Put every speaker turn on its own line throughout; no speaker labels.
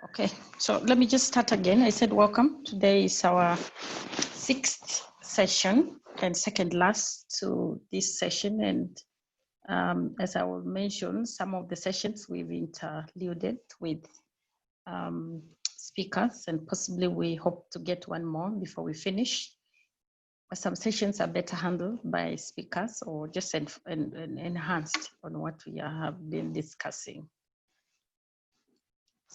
Okay, so let me just start again. I said welcome. Today is our 6th session and second last to this session. And as I will mention, some of the sessions we've interluded with speakers, and possibly we hope to get one more before we finish. Some sessions are better handled by speakers or just enhanced on what we have been discussing.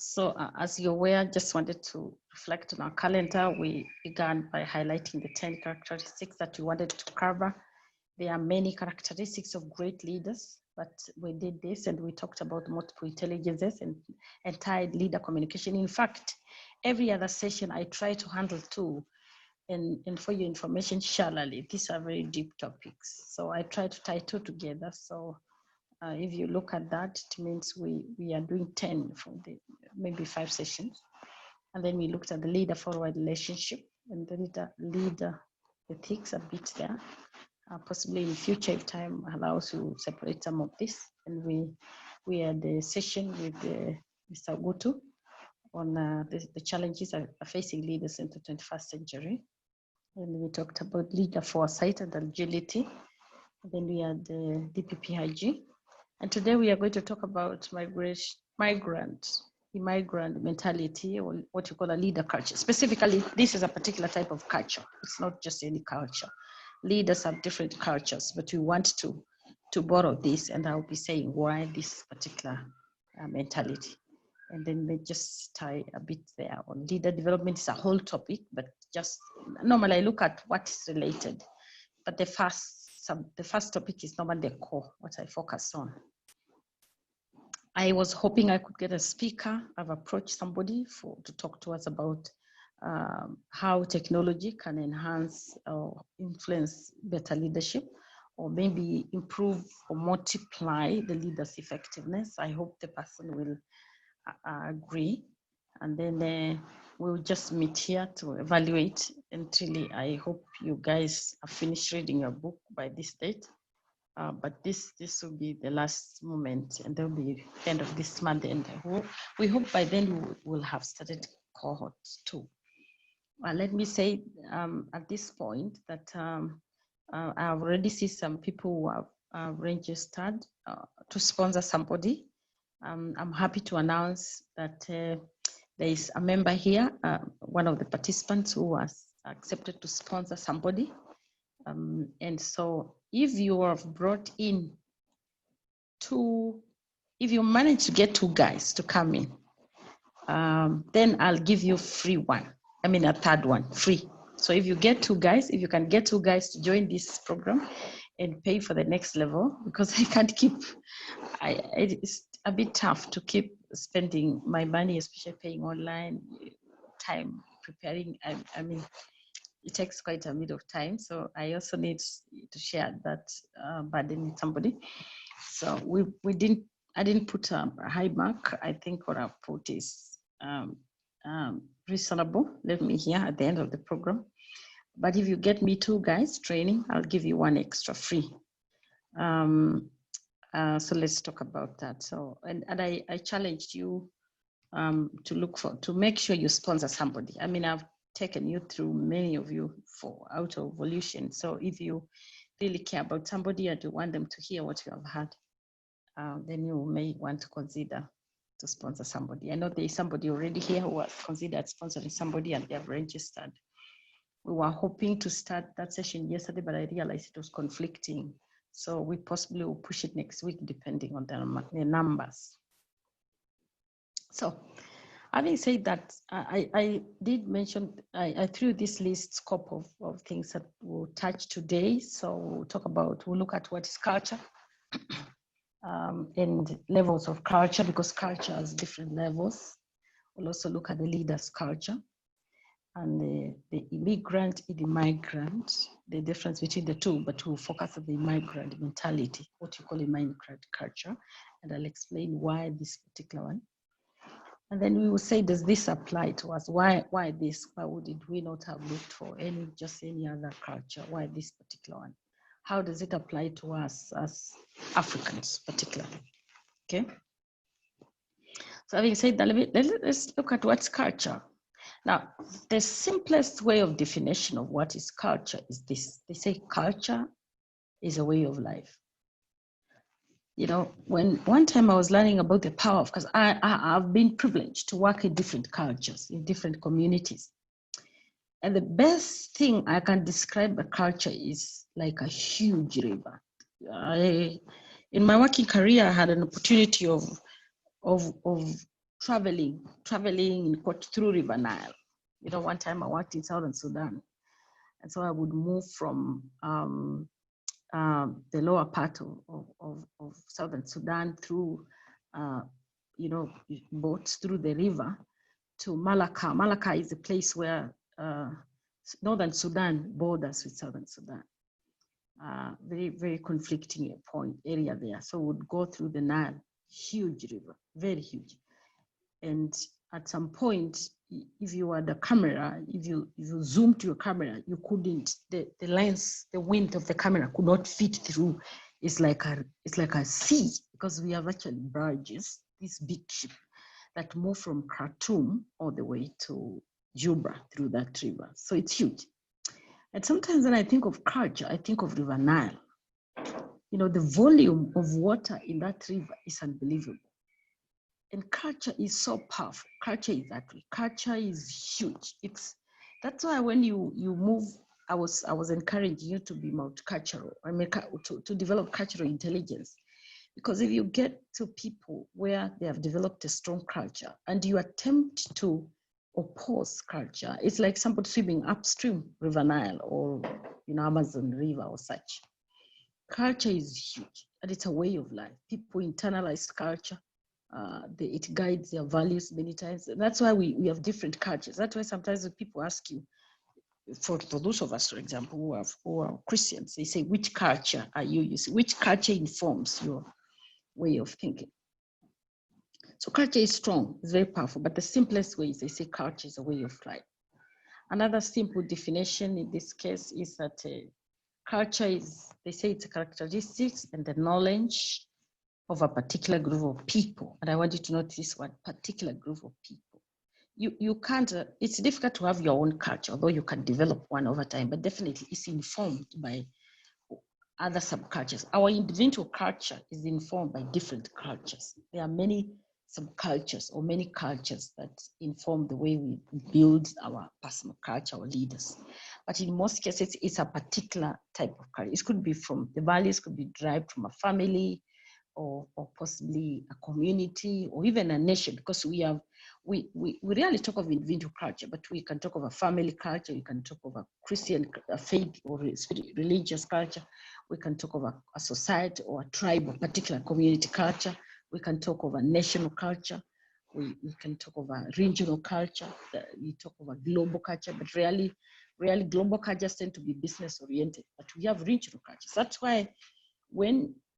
So as you're aware, just wanted to reflect on our calendar. We began by highlighting the 10 characteristics that we wanted to cover. There are many characteristics of great leaders, but we did this and we talked about multiple intelligences and tied leader communication. In fact, every other session I try to handle two. And for your information, shallally, these are very deep topics. So I try to tie two together. So if you look at that, it means we are doing 10 from maybe 5 sessions. And then we looked at the leader-forward relationship and the leader ethics a bit there. Possibly in future, if time allows, you separate some of this. And we had a session with Mr. Gutu on the challenges are facing leaders in the 21st century. And we talked about leader foresight and agility. And then we had the DPPIG. And today we are going to talk about immigrant mentality, or what you call a leader culture. Specifically, this is a particular type of culture. It's not just any culture. Leaders have different cultures, but we want to borrow this, and I'll be saying why this particular mentality. And then we just tie a bit there on leader development. Is a whole topic, but just normally I look at what is related. But the first topic is normally the core, what I focus on. I was hoping I could get a speaker. I've approached somebody to talk to us about how technology can enhance or influence better leadership, or maybe improve or multiply the leader's effectiveness. I hope the person will agree. And then we'll just meet here to evaluate. And really, I hope you guys have finished reading your book by this date. But this will be the last moment, and there'll be end of this month. And we hope by then we'll have started cohort 2. Let me say at this point that I already see some people who have registered to sponsor somebody. I'm happy to announce that there is a member here, one of the participants who has accepted to sponsor somebody. And so if you have brought in if you manage to get 2 guys to come in, then I'll give you free one. I mean, a third one, free. So if you get 2 guys, if you can get 2 guys to join this program and pay for the next level, because I can't keep, it's a bit tough to keep spending my money, especially paying online, time preparing. I mean, it takes quite a bit of time. So I also need to share that burden with somebody. So I didn't put a high mark. I think what I've put is reasonable. Let me hear at the end of the program. But if you get me 2 guys training, I'll give you 1 extra free. So let's talk about that. So, and I challenged you to make sure you sponsor somebody. I mean, I've taken you through, many of you, out of evolution. So if you really care about somebody and you want them to hear what you have had, then you may want to consider to sponsor somebody. I know there is somebody already here who has considered sponsoring somebody and they have registered. We were hoping to start that session yesterday, but I realized it was conflicting. So we possibly will push it next week, depending on the numbers. So having said that, I did mention, I threw this list scope of things that we'll touch today. So we'll look at what is culture and levels of culture, because culture has different levels. We'll also look at the leader's culture and the immigrant and the migrant, the difference between the two, but we'll focus on the migrant mentality, what you call a migrant culture. And I'll explain why this particular one. And then we will say, does this apply to us? Why this? Why did we not have looked for just any other culture? Why this particular one? How does it apply to us as Africans, particularly? Okay. So having said that, let's look at what's culture. Now, the simplest way of definition of what is culture is this. They say culture is a way of life. You know, when one time I was learning about the power of, because I've been privileged to work in different cultures, in different communities. And the best thing I can describe a culture is like a huge river. In my working career, I had an opportunity of traveling through River Nile. You know, one time I worked in Southern Sudan. And so I would move from the lower part of Southern Sudan through, you know, boats through the river to Malacca. Malacca is a place where Northern Sudan borders with Southern Sudan. Very, very conflicting area there. So we'd go through the Nile, huge river, very huge. And at some point, if you had a camera, if you zoom to your camera, you couldn't, the lens, the wind of the camera could not fit through. It's like a sea, because we have actually barges, these big ships that move from Khartoum all the way to Juba through that river. So it's huge. And sometimes when I think of culture, I think of River Nile. You know, the volume of water in that river is unbelievable. And culture is so powerful. Culture is that way. Culture is huge. That's why when you move, I was encouraging you to be multicultural. I mean, to develop cultural intelligence. Because if you get to people where they have developed a strong culture and you attempt to oppose culture, it's like somebody swimming upstream River Nile or, you know, Amazon River or such. Culture is huge, and it's a way of life. People internalize culture. It guides their values many times. And that's why we have different cultures. That's why sometimes when people ask you, for those of us, for example, who are Christians, they say, which culture are you using? Which culture informs your way of thinking? So culture is strong, it's very powerful, but the simplest way is they say culture is a way of life. Another simple definition in this case is that culture is, they say it's a characteristics and the knowledge of a particular group of people. And I want you to notice this one, particular group of people. You can't, it's difficult to have your own culture, although you can develop one over time, but definitely it's informed by other subcultures. Our individual culture is informed by different cultures. There are many subcultures or many cultures that inform the way we build our personal culture, our leaders. But in most cases, it's a particular type of culture. It could be from, the values could be derived from a family or possibly a community or even a nation, because we rarely talk of individual culture, but we can talk of a family culture, we can talk of a Christian faith or religious culture, we can talk of a society or a tribe or particular community culture, we can talk of a national culture, we can talk of a regional culture, we talk of a global culture, but rarely global cultures tend to be business oriented, but we have regional cultures. That's why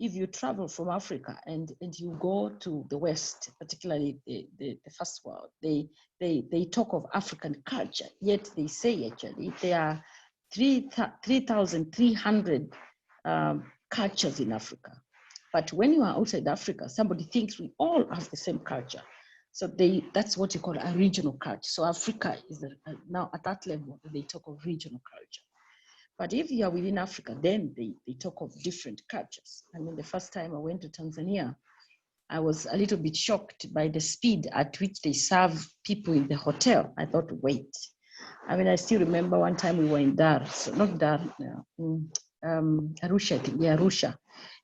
if you travel from Africa and you go to the West, particularly the first world, they talk of African culture, yet they say actually there are 3,300 cultures in Africa. But when you are outside Africa, somebody thinks we all have the same culture. So that's what you call a regional culture. So Africa is now at that level, they talk of regional culture. But if you are within Africa, then they talk of different cultures. I mean, the first time I went to Tanzania, I was a little bit shocked by the speed at which they serve people in the hotel. I thought, wait. I mean, I still remember one time we were in Arusha, I think, yeah, Arusha.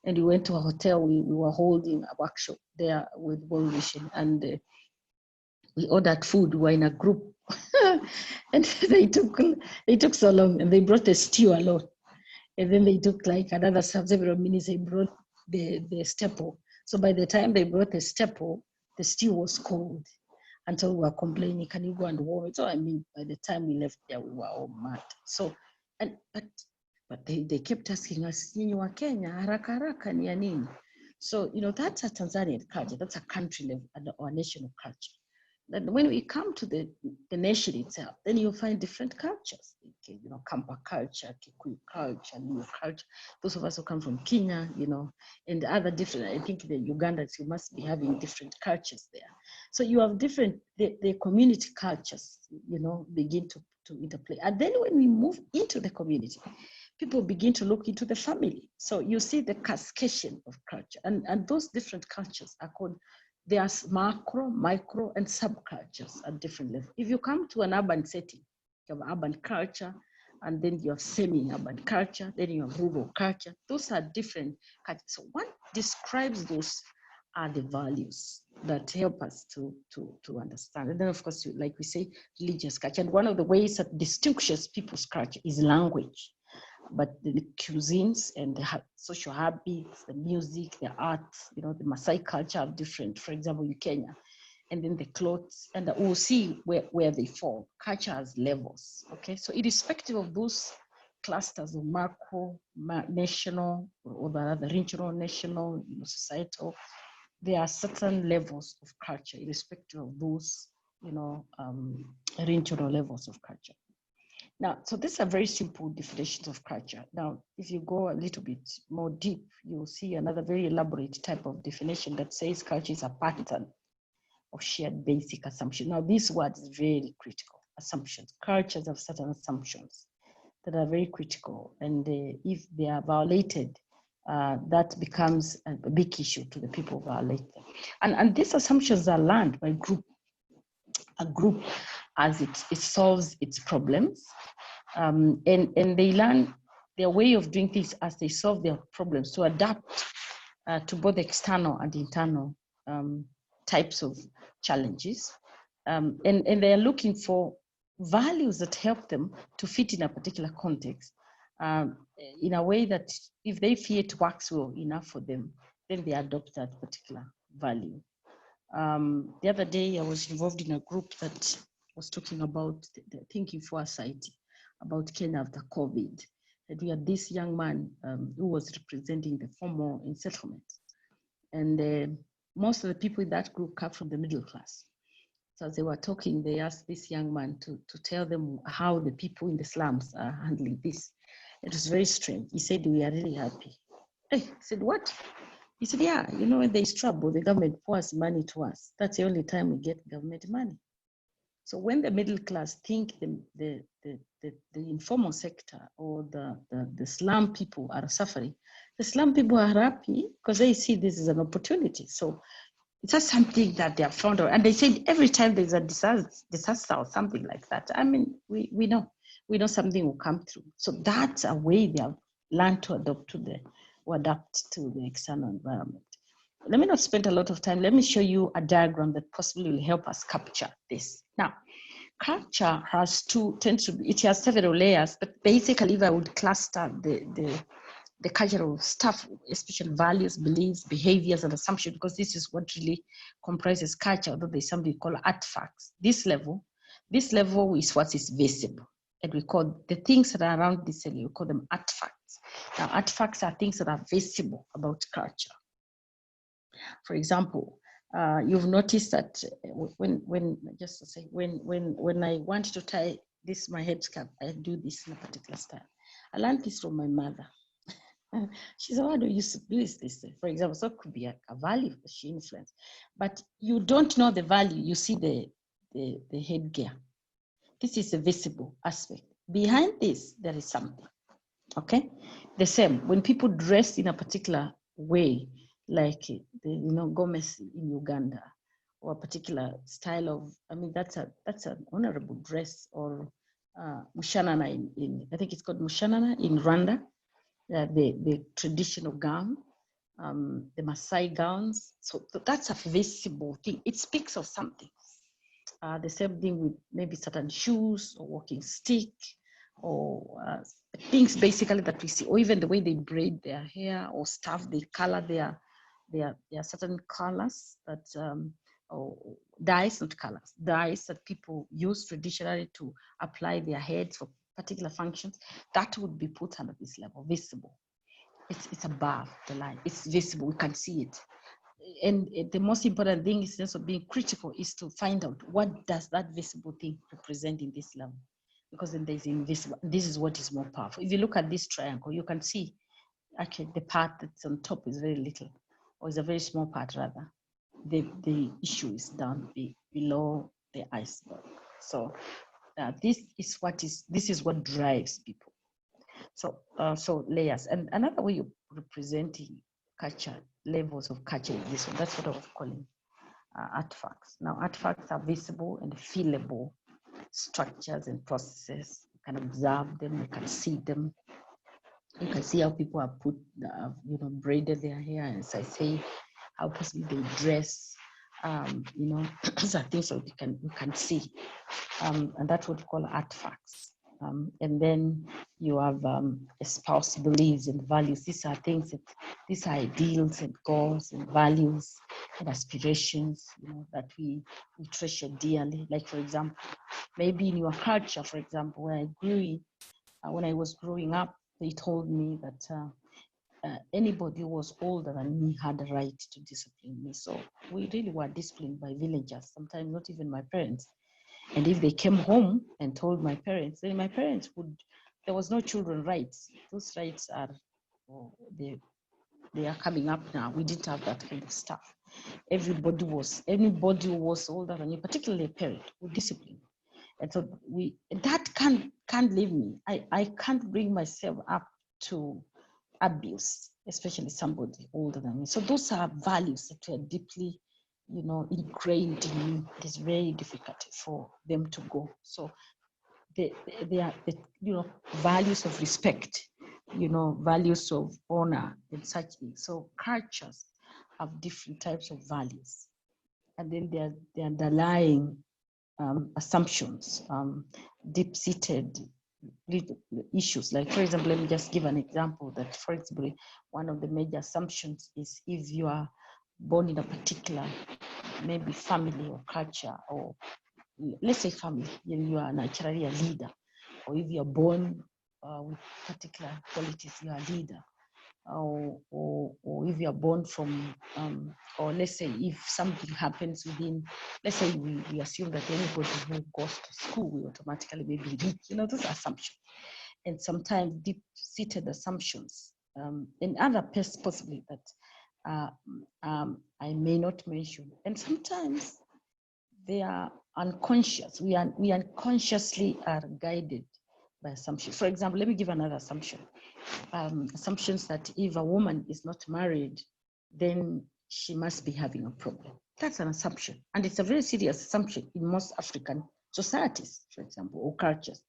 And we went to a hotel, we were holding a workshop there with World Vision, and we ordered food, we were in a group. And they took so long, and they brought the stew alone. And then they took like another several minutes, they brought the staple. So by the time they brought the staple, the stew was cold. Until we were complaining, can you go and warm it? So I mean, by the time we left there, we were all mad. So, but they kept asking us, "Nyinyi wa Kenya, haraka haraka ni ya nini?" So, you know, that's a Tanzanian culture, that's a country level or national culture. Then when we come to the nation itself, then you'll find different cultures. Okay, you know, Kampa culture, Kikuyu culture, Luo culture. Those of us who come from Kenya, you know, and other different, I think the Ugandans, you must be having different cultures there. So you have different, the community cultures, you know, begin to interplay. And then when we move into the community, people begin to look into the family. So you see the cascading of culture, and those different cultures are called, there's macro, micro, and subcultures at different levels. If you come to an urban setting, you have urban culture, and then you have semi-urban culture, then you have rural culture. Those are different cultures. So what describes those are the values that help us to understand. And then, of course, like we say, religious culture. And one of the ways that distinguishes people's culture is language. But the cuisines and the social habits, the music, the arts, you know, the Maasai culture are different, for example, in Kenya. And then the clothes, and we'll see where they fall. Culture has levels, okay? So irrespective of those clusters of macro, national, or the regional, national, you know, societal, there are certain levels of culture, irrespective of those, you know, regional levels of culture. Now, so these are very simple definitions of culture. Now, if you go a little bit more deep, you'll see another very elaborate type of definition that says culture is a pattern of shared basic assumptions. Now, this word is very critical, assumptions. Cultures have certain assumptions that are very critical. And if they are violated, that becomes a big issue to the people who violate them. And these assumptions are learned by a group as it solves its problems. And they learn their way of doing things as they solve their problems to adapt to both external and internal types of challenges. And they are looking for values that help them to fit in a particular context in a way that if they feel it works well enough for them, then they adopt that particular value. The other day, I was involved in a group that was talking about the thinking foresight about Kenya after COVID. And we had this young man who was representing the formal in settlements. And most of the people in that group come from the middle class. So as they were talking, they asked this young man to tell them how the people in the slums are handling this. It was very strange. He said, "We are really happy." Hey, I said, "What?" He said, "Yeah, you know, when there's trouble, the government pours money to us. That's the only time we get government money." So when the middle class think the informal sector or the slum people are suffering, the slum people are happy because they see this as an opportunity. So it's just something that they have found out. And they said every time there's a disaster or something like that, I mean, we know something will come through. So that's a way they have learned to adapt to the external environment. Let me not spend a lot of time. Let me show you a diagram that possibly will help us capture this. Now, culture has it has several layers, but basically if I would cluster the cultural stuff, especially values, beliefs, behaviors, and assumptions, because this is what really comprises culture, although there's something we call artifacts. This level is what is visible. And we call the things that are around this area, we call them artifacts. Now, artifacts are things that are visible about culture. For example, you've noticed that when I want to tie my headscarf, I do this in a particular style. I learned this from my mother. She said, "Why do you used to do this?" For example, so it could be a value that she influenced, but you don't know the value. You see the headgear. This is a visible aspect. Behind this, there is something. Okay, the same when people dress in a particular way, like Gomez in Uganda, or a particular style of. I mean, that's an honorable dress, or mushanana in I think it's called mushanana in Rwanda. The traditional gown, the Maasai gowns. So that's a visible thing. It speaks of something. The same thing with maybe certain shoes or walking stick or things basically that we see, or even the way they braid their hair or stuff, they color their certain colors that, or dyes, not colors, dyes that people use traditionally to apply their heads for particular functions, that would be put under this level, visible. It's above the line. It's visible. We can see it. and the most important thing is also being critical, is to find out what does that visible thing represent in this level, because then there's invisible. This is what is more powerful. If you look at this triangle, you can see actually the part that's on top is very little, or is a very small part rather. The issue is down below the iceberg. So this is what drives people. So so layers, and another way of representing culture, levels of culture is this one. That's what I was calling artifacts. Now artifacts are visible and feelable structures and processes. You can observe them, you can see them. You can see how people have put, braided their hair, as I say, how possibly they dress. These are things that you can see, and that's what we call artifacts. And then you have espoused beliefs and values. These are things these are ideals and goals and values and aspirations, that we treasure dearly. Like, for example, maybe in your culture, for example, where I grew when I was growing up, they told me that anybody who was older than me had a right to discipline me. So we really were disciplined by villagers, sometimes not even my parents. And if they came home and told my parents, then my parents there was no children rights. Those rights are, they are coming up now. We didn't have that kind of stuff. Anybody who was older than you, particularly a parent, would discipline. And so that can't leave me. I can't bring myself up to abuse, especially somebody older than me. So those are values that are deeply, ingrained in me. It is very difficult for them to go. So they are, values of respect, values of honor and such things. So cultures have different types of values, and then the underlying assumptions, deep-seated issues. Like, for example, let me just give an example that, for example, one of the major assumptions is if you are born in a particular, maybe family or culture, or let's say family, you are naturally a leader. Or if you're born with particular qualities, you are a leader. Or if you are born from, or let's say if something happens within, let's say we assume that anybody who goes to school will automatically be rich, those are assumptions. And sometimes deep-seated assumptions, and other possibly that I may not mention. And sometimes they are unconscious. We unconsciously are guided by assumptions. For example, let me give another assumption. Assumptions that if a woman is not married, then she must be having a problem. That's an assumption. And it's a very serious assumption in most African societies, for example, or cultures.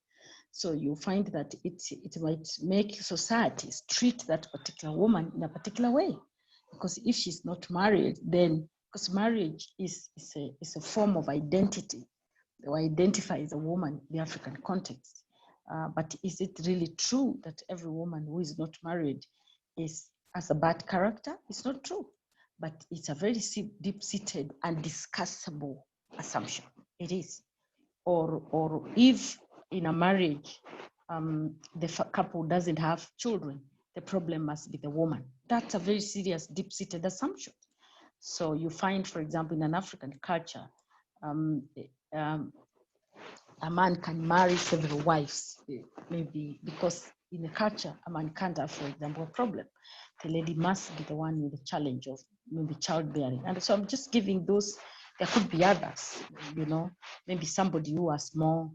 So you find that it might make societies treat that particular woman in a particular way. Because if she's not married, then, because marriage is a form of identity, or identifies a woman in the African context. But is it really true that every woman who is not married has a bad character? It's not true, but it's a very deep-seated and discussable assumption. It is. Or if in a marriage, the couple doesn't have children, the problem must be the woman. That's a very serious, deep-seated assumption. So you find, for example, in an African culture, a man can marry several wives, maybe because in the culture, a man can't have, for example, a problem. The lady must be the one with the challenge of maybe childbearing. And so I'm just giving those. There could be others, maybe somebody who has more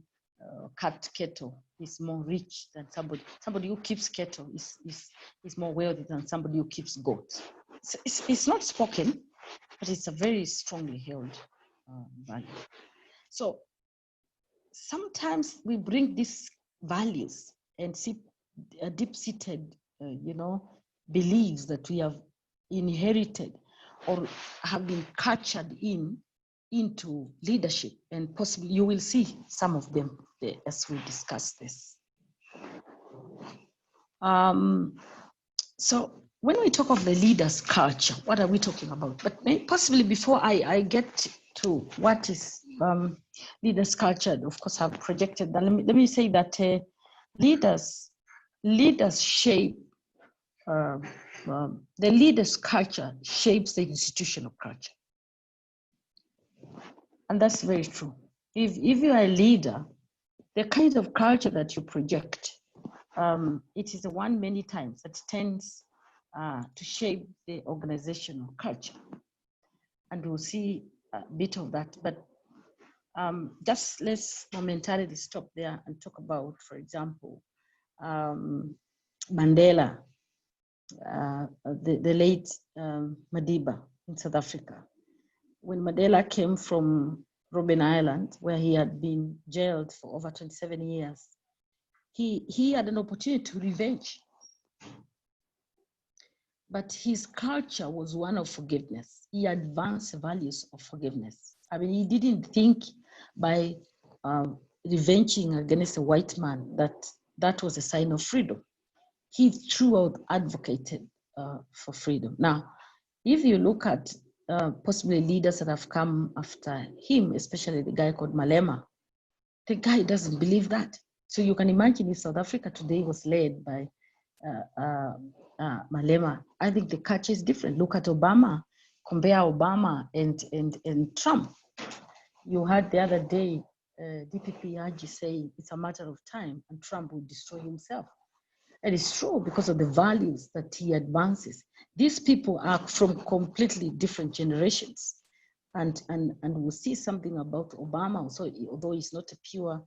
cattle is more rich than somebody who keeps cattle is more wealthy than somebody who keeps goats. So it's not spoken, but it's a very strongly held value. So sometimes we bring these values and see deep-seated, beliefs that we have inherited or have been captured into leadership, and possibly you will see some of them as we discuss this. So when we talk of the leader's culture, what are we talking about? But possibly before I get to what is leaders' culture, of course, I've projected that. Let me say that leaders shape the leader's culture shapes the institutional culture. And that's very true. If you are a leader, the kind of culture that you project, it is the one many times that tends to shape the organizational culture. And we'll see a bit of that. But just let's momentarily stop there and talk about, for example, Mandela, the late Madiba in South Africa. When Mandela came from Robben Island, where he had been jailed for over 27 years, he had an opportunity to revenge. But his culture was one of forgiveness. He advanced values of forgiveness. I mean, he didn't think by revenging against a white man that was a sign of freedom. He throughout advocated for freedom. Now, if you look at possibly leaders that have come after him, especially the guy called Malema, the guy doesn't believe that. So you can imagine if South Africa today was led by Malema, I think the culture is different. Look at Obama, compare Obama and Trump. You heard the other day, DPP Haji saying it's a matter of time and Trump will destroy himself. And it's true because of the values that he advances. These people are from completely different generations. And we'll see something about Obama. So although he's not a pure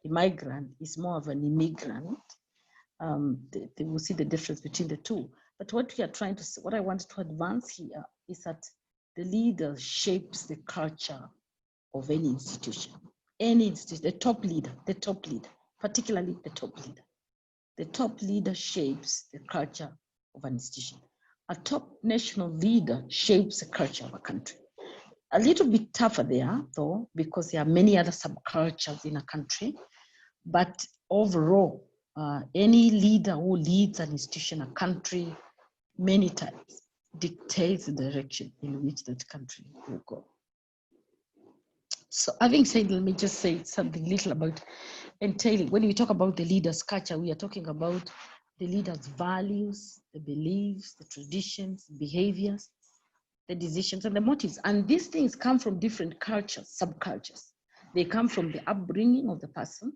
immigrant, he's more of an immigrant. They will see the difference between the two. But what I wanted to advance here is that the leader shapes the culture of any institution. Any institution, the top leader, particularly the top leader. The top leader shapes the culture of an institution. A top national leader shapes the culture of a country. A little bit tougher there, though, because there are many other subcultures in a country. But overall, any leader who leads an institution, a country, many times dictates the direction in which that country will go. So having said, let me just say something little about entailing. When we talk about the leader's culture, we are talking about the leader's values, the beliefs, the traditions, behaviors, the decisions, and the motives. And these things come from different cultures, subcultures. They come from the upbringing of the person.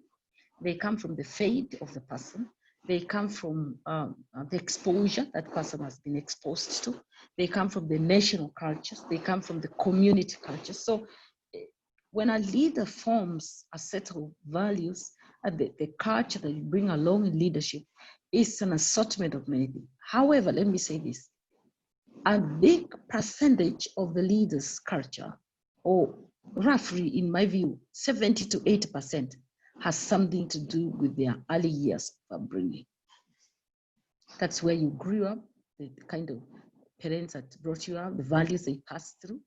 They come from the faith of the person. They come from the exposure that person has been exposed to. They come from the national cultures. They come from the community cultures. So when a leader forms a set of values, the culture that you bring along in leadership is an assortment of many things. However, let me say this, a big percentage of the leader's culture, or roughly in my view, 70 to 80%, has something to do with their early years of upbringing. That's where you grew up, the kind of parents that brought you up, the values they passed through.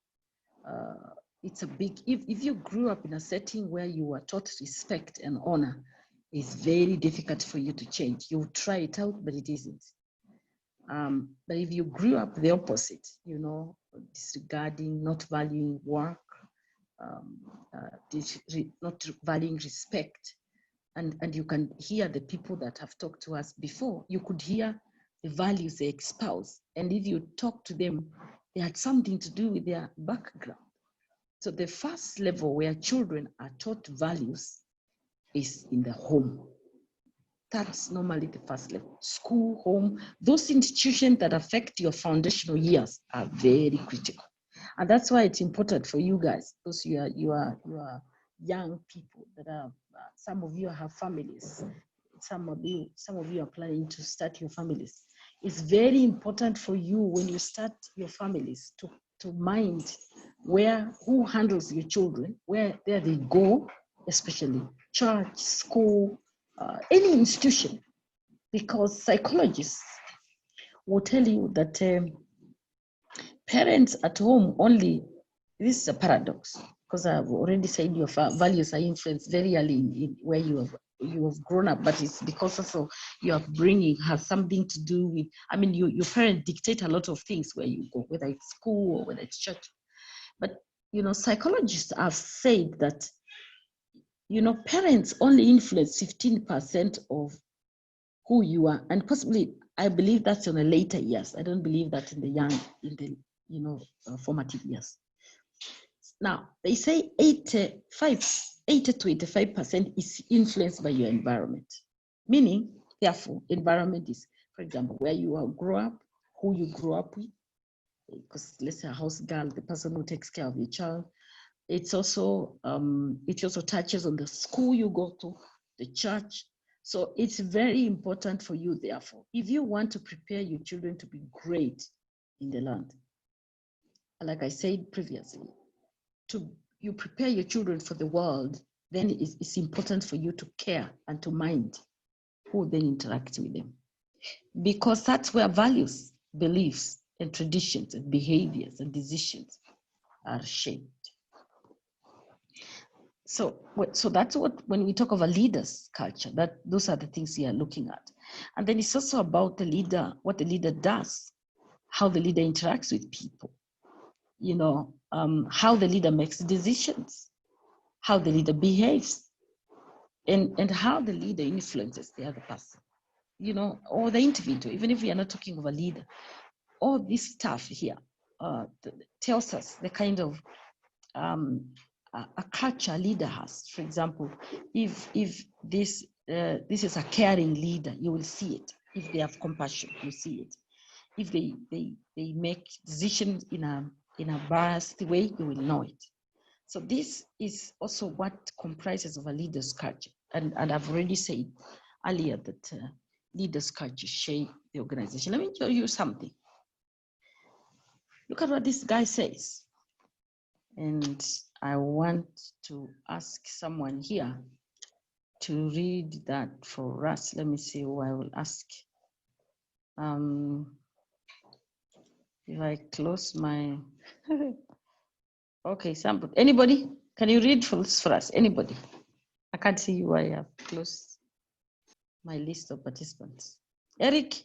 It's a big, if you grew up in a setting where you were taught respect and honor, it's very difficult for you to change. You try it out, but it isn't. But if you grew up the opposite, you know, disregarding, not valuing work, not valuing respect, and you can hear the people that have talked to us before, you could hear the values they espouse. And if you talk to them, they had something to do with their background. So the first level where children are taught values is in the home. That's normally the first level. School, home, those institutions that affect your foundational years are very critical. And that's why it's important for you guys, because you are young people that are, some of you have families, some of you are planning to start your families. It's very important for you when you start your families to mind who handles your children, where they go, especially church, school, any institution, because psychologists will tell you that parents at home only, this is a paradox, because I've already said your values are influenced very early in where you have grown up, but it's because also your upbringing has something to do with, I mean, your parents dictate a lot of things where you go, whether it's school or whether it's church. But, you know, psychologists have said that, you know, parents only influence 15% of who you are, and possibly I believe that's in the later years. I don't believe that in the young, in the, formative years. Now, they say 80 to 85% is influenced by your environment. Meaning, therefore, environment is, for example, where you grow up, who you grew up with, because let's say a house girl, the person who takes care of your child. It's also, it also touches on the school you go to, the church. So it's very important for you, therefore, if you want to prepare your children to be great in the land, like I said previously, you prepare your children for the world, then it's important for you to care and to mind who then interacts with them. Because that's where values, beliefs, and traditions and behaviors and decisions are shaped. So that's what, when we talk of a leader's culture, those are the things we are looking at. And then it's also about the leader, what the leader does, how the leader interacts with people, how the leader makes decisions, how the leader behaves, and how the leader influences the other person, or the individual. Even if we are not talking of a leader, all this stuff here tells us the kind of a culture a leader has. For example, if this is a caring leader, you will see it. If they have compassion, you see it. If they make decisions in a biased way, you will know it. So this is also what comprises of a leader's culture. And I've already said earlier that leaders' culture shape the organization. Let me show you something. Look at what this guy says. And I want to ask someone here to read that for us. Let me see who I will ask. If I close my, okay, somebody, anybody? Can you read for us? Anybody? I can't see you. I have closed my list of participants. Eric?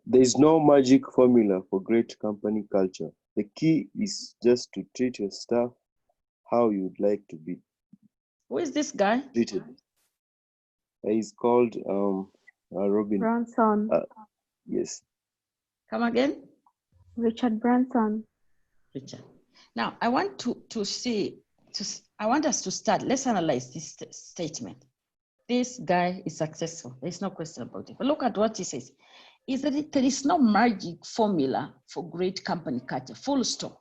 There is no magic formula for great company culture. The key is just to treat your staff how you'd like to be.
Who is this guy?
Treated. He's called Robin.
Branson.
Yes.
Come again?
Richard Branson.
Richard. Now, I want I want us to start. Let's analyze this statement. This guy is successful. There's no question about it. But look at what he says. Is that there is no magic formula for great company culture, full stop.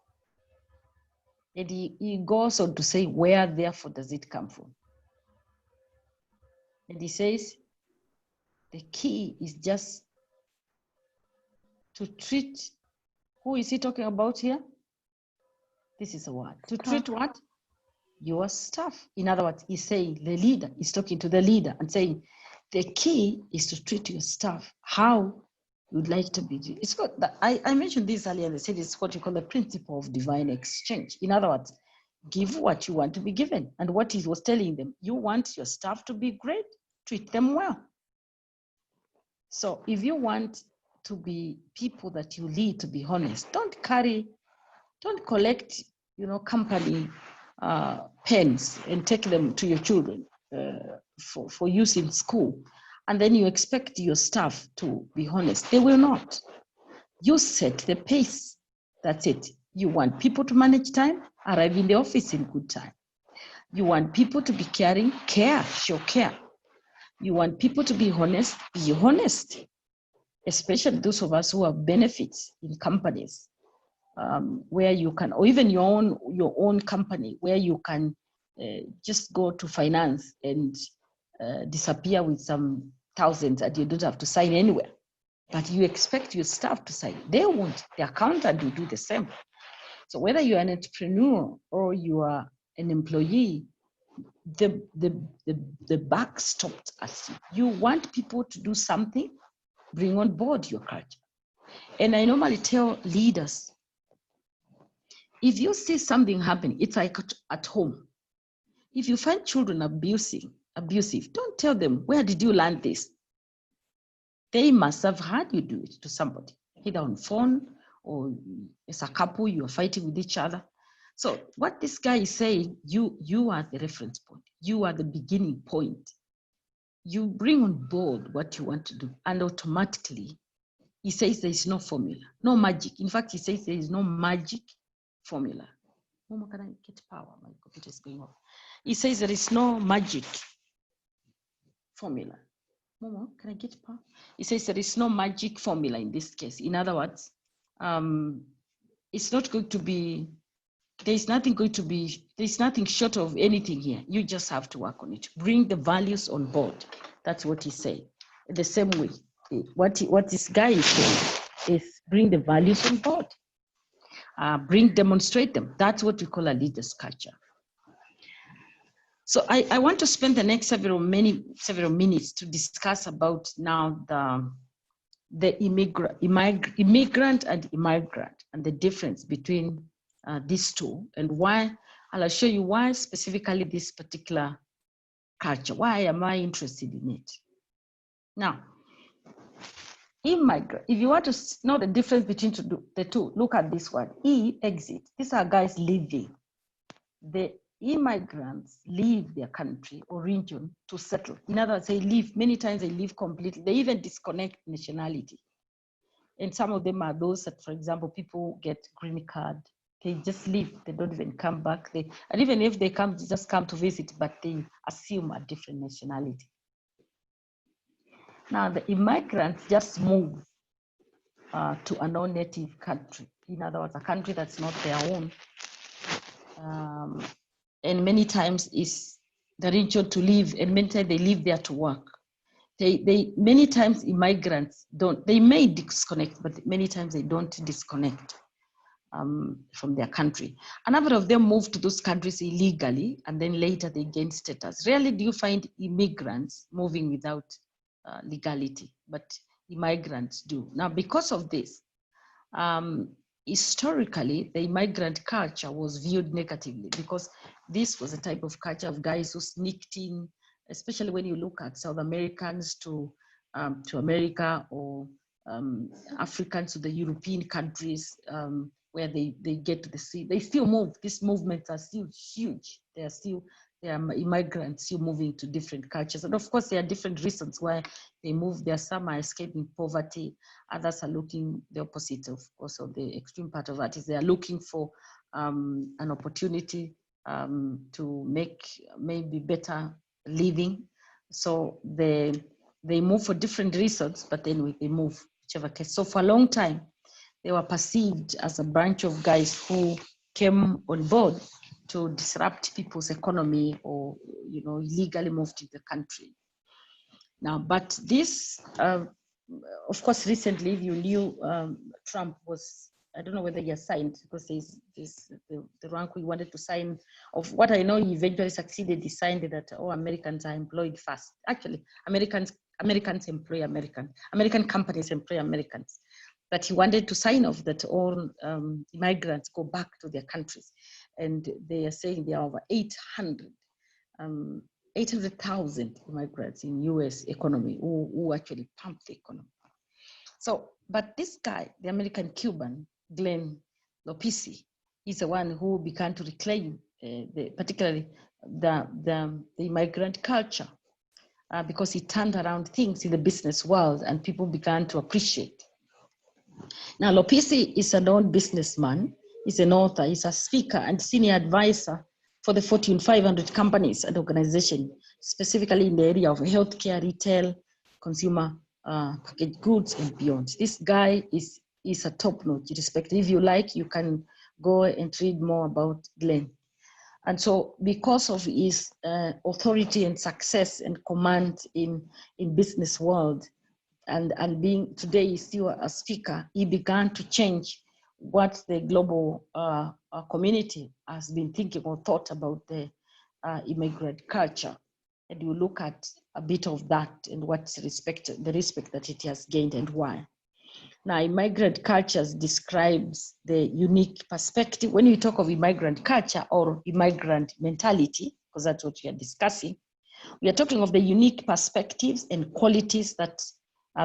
And he goes on to say, where therefore does it come from? And he says, the key is just to treat, who is he talking about here? This is a word. To treat what? Your staff. In other words, he's saying the leader is talking to the leader and saying, the key is to treat your staff how you'd like to be. It's got, I mentioned this earlier, and I said it's what you call the principle of divine exchange. In other words, give what you want to be given. And what he was telling them, you want your staff to be great, treat them well. So if you want to be people that you lead to be honest, don't collect, company pens and take them to your children for use in school. And then you expect your staff to be honest. They will not. You set the pace. That's it. You want people to manage time, arrive in the office in good time. You want people to be caring, show care. You want people to be honest, especially those of us who have benefits in companies where you can, or even your own company, where you can just go to finance and disappear with some thousands that you don't have to sign anywhere. But you expect your staff to sign. They won't. The accountant will do the same. So whether you're an entrepreneur or you are an employee, the buck stopped at you. You want people to do something, bring on board your culture. And I normally tell leaders, if you see something happening, it's like at home. If you find children abusive, don't tell them, where did you learn this? They must have heard you do it to somebody, either on phone or as a couple, you are fighting with each other. So what this guy is saying, you are the reference point. You are the beginning point. you bring on board what you want to do, and automatically, he says there is no formula, no magic. In fact, he says there is no magic formula. Momo, can I get power? My computer is going off. He says there is no magic formula. Momo, can I get power? He says there is no magic formula in this case. In other words, it's not going to be, there's nothing short of anything here. You just have to work on it. Bring the values on board. That's what he said. The same way, what this guy is saying is bring the values on board. Demonstrate them. That's what we call a leader's culture. So I want to spend the next several minutes to discuss about now the immigrant and immigrant and the difference between these two, and why. I'll show you why specifically this particular culture. Why am I interested in it? Now, immigrant, if you want to know the difference between the two, look at this one, exit. These are guys leaving. The immigrants leave their country or region to settle. In other words, they leave, many times they leave completely. They even disconnect nationality. And some of them are those that, for example, people get green card. They just leave, they don't even come back. And even if they come, they just come to visit, but they assume a different nationality. Now, the immigrants just move to a non-native country. In other words, a country that's not their own. And many times is the region to live, and many times they live there to work. Many times immigrants they may disconnect, but many times they don't disconnect from their country. A number of them move to those countries illegally, and then later they gain status. Rarely do you find immigrants moving without legality, but immigrants do. Now, because of this, historically, the immigrant culture was viewed negatively because this was a type of culture of guys who sneaked in, especially when you look at South Americans to America, or Africans to the European countries where they get to the sea. They still move. These movements are still huge. There are immigrants still moving to different cultures. And of course, there are different reasons why they move. There are some are escaping poverty. Others are looking the opposite of, also the extreme part of that is they are looking for an opportunity to make maybe better living. So they move for different reasons, but anyway, they move whichever case. So for a long time, they were perceived as a bunch of guys who came on board to disrupt people's economy, or illegally moved to the country. Now, but this, of course, recently, if you knew, Trump was, I don't know whether he has signed, because the rank we wanted to sign, of what I know, he eventually succeeded. He signed that all Americans are employed first. Actually, Americans employ American companies employ Americans. But he wanted to sign off that all immigrants go back to their countries. And they are saying there are over 800,000 immigrants in US economy who actually pump the economy. So, but this guy, the American Cuban, Glenn Lopisi, is the one who began to reclaim particularly the immigrant culture because he turned around things in the business world and people began to appreciate. Now, Lopisi is a known businessman. He's an author, he's a speaker and senior advisor for the Fortune 500 companies and organizations, specifically in the area of healthcare, retail, consumer packaged goods, and beyond. This guy is a top-notch respect. If you like, you can go and read more about Glenn. And so because of his authority and success and command in business world, and being today still a speaker, he began to change what the global community has been thinking or thought about the immigrant culture. And you look at a bit of that and what's the respect that it has gained and why. Now, immigrant cultures describes the unique perspective. When you talk of immigrant culture or immigrant mentality, because that's what we are discussing, we are talking of the unique perspectives and qualities that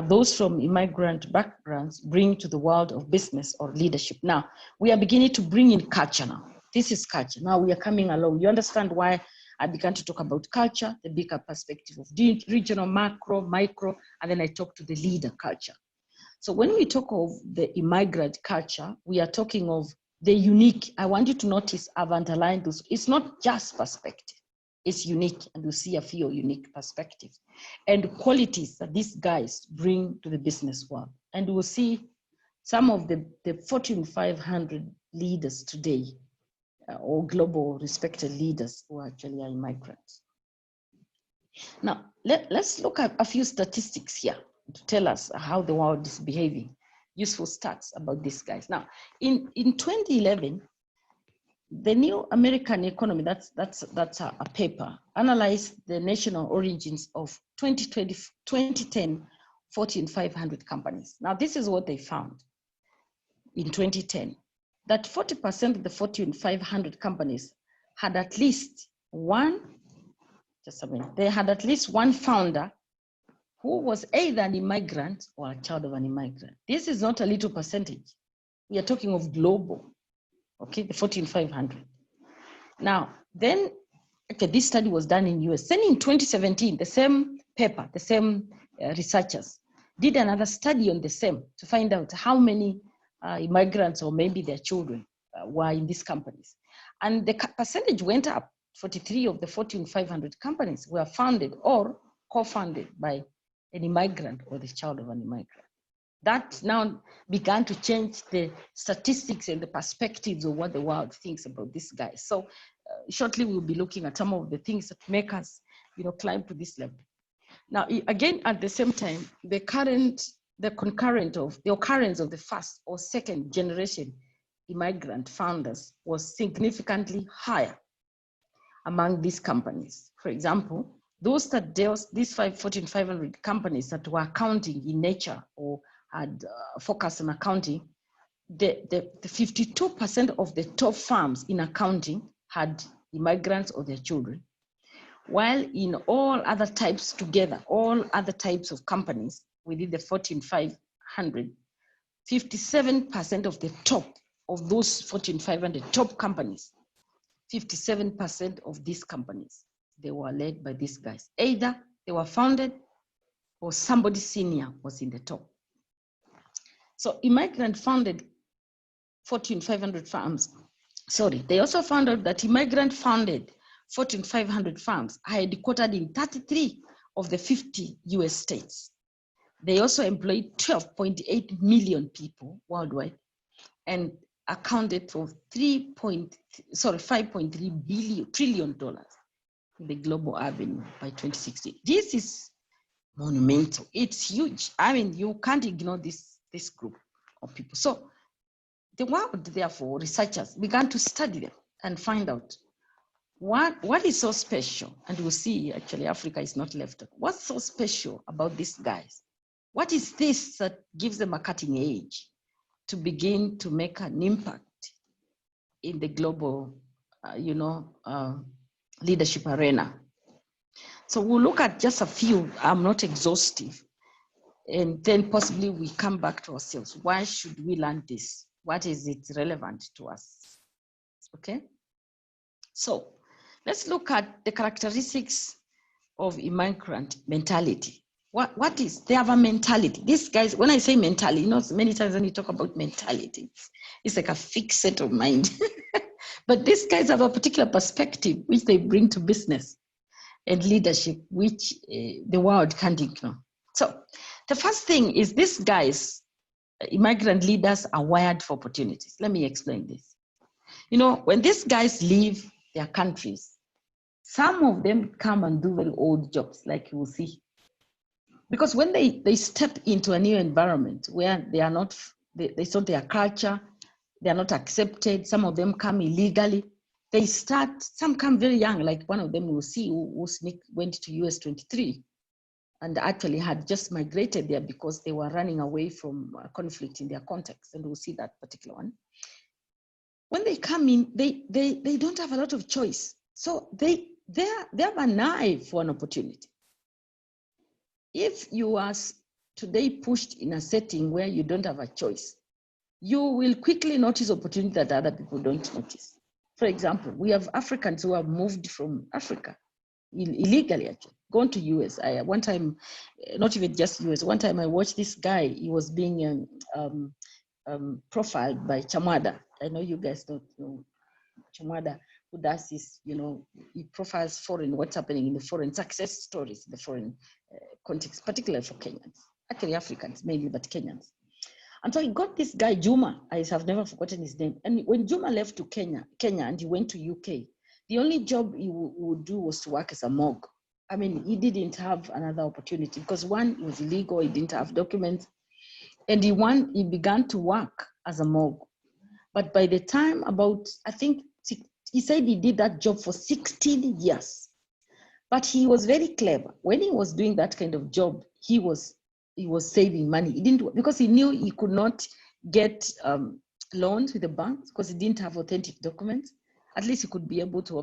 those from immigrant backgrounds bring to the world of business or leadership. Now, we are beginning to bring in culture now. This is culture. Now we are coming along. You understand why I began to talk about culture, the bigger perspective of regional, macro, micro, and then I talked to the leader culture. So when we talk of the immigrant culture, we are talking of the unique. I want you to notice I've underlined this. It's not just perspective. It's unique, and we'll see a few unique perspectives and qualities that these guys bring to the business world. And we'll see some of the Fortune 500 leaders today, or global respected leaders who actually are immigrants. Now, let's look at a few statistics here to tell us how the world is behaving. Useful stats about these guys. Now, in 2011, the New American Economy, that's a paper, analyzed the national origins of 2010 Fortune 500 companies. Now, this is what they found in 2010, that 40% of the Fortune 500 companies had at least one, they had at least one founder who was either an immigrant or a child of an immigrant. This is not a little percentage. We are talking of global, okay, the Fortune 500. Now, then, okay, this study was done in US. Then in 2017, the same paper, the same researchers did another study on the same to find out how many immigrants or maybe their children were in these companies. And the percentage went up. 43 of the Fortune 500 companies were founded or co-founded by an immigrant or the child of an immigrant. That now began to change the statistics and the perspectives of what the world thinks about these guys. So shortly we'll be looking at some of the things that make us, climb to this level. Now, again, at the same time, the occurrence of the first or second generation immigrant founders was significantly higher among these companies. For example, those that these Fortune 500 companies that were accounting in nature or had focused on accounting, the 52% of the top firms in accounting had immigrants or their children. While in all other types together, all other types of companies within the Fortune 500, 57% of the top of those Fortune 500 top companies, 57% of these companies, they were led by these guys. Either they were founded or somebody senior was in the top. So immigrant founded Fortune 500 firms. Sorry, they also found out that immigrant founded Fortune 500 firms are headquartered in 33 of the 50 US states. They also employed 12.8 million people worldwide and accounted for $5.3 trillion in the global revenue by 2016. This is monumental. It's huge. I mean, you can't ignore this group of people. So the world, therefore, researchers began to study them and find out what is so special. And we'll see, actually, Africa is not left out. What's so special about these guys? What is this that gives them a cutting edge to begin to make an impact in the global, leadership arena? So we'll look at just a few. I'm not exhaustive. And then possibly we come back to ourselves. Why should we learn this? What is it relevant to us? Okay. So let's look at the characteristics of immigrant mentality. What is, they have a mentality. These guys, when I say mentality, many times when you talk about mentality, it's like a fixed set of mind. But these guys have a particular perspective which they bring to business and leadership, which the world can't ignore. So the first thing is these guys, immigrant leaders, are wired for opportunities. Let me explain this. When these guys leave their countries, some of them come and do very old jobs, like you will see. Because when they step into a new environment where they are not, they saw their culture, they are not accepted, some of them come illegally, some come very young, like one of them we'll see who went to US 23 and actually had just migrated there because they were running away from a conflict in their context, and we'll see that particular one. When they come in, they don't have a lot of choice. So they have an eye for an opportunity. If you are today pushed in a setting where you don't have a choice, you will quickly notice opportunity that other people don't notice. For example, we have Africans who have moved from Africa illegally, actually, gone to US. One time, not even just US, one time I watched this guy, he was being profiled by Chamada. I know you guys don't know Chamada, who does this, he profiles foreign, what's happening in the foreign success stories, the foreign context, particularly for Kenyans, actually Africans mainly, but Kenyans. And so he got this guy, Juma, I have never forgotten his name. And when Juma left to Kenya and he went to UK, the only job he would do was to work as a morgue. I mean, he didn't have another opportunity because one, it was illegal, he didn't have documents. And he began to work as a morgue. But by the time I think he said he did that job for 16 years. But he was very clever. When he was doing that kind of job, he was saving money. He didn't, because he knew he could not get loans with the banks because he didn't have authentic documents. At least he could be able to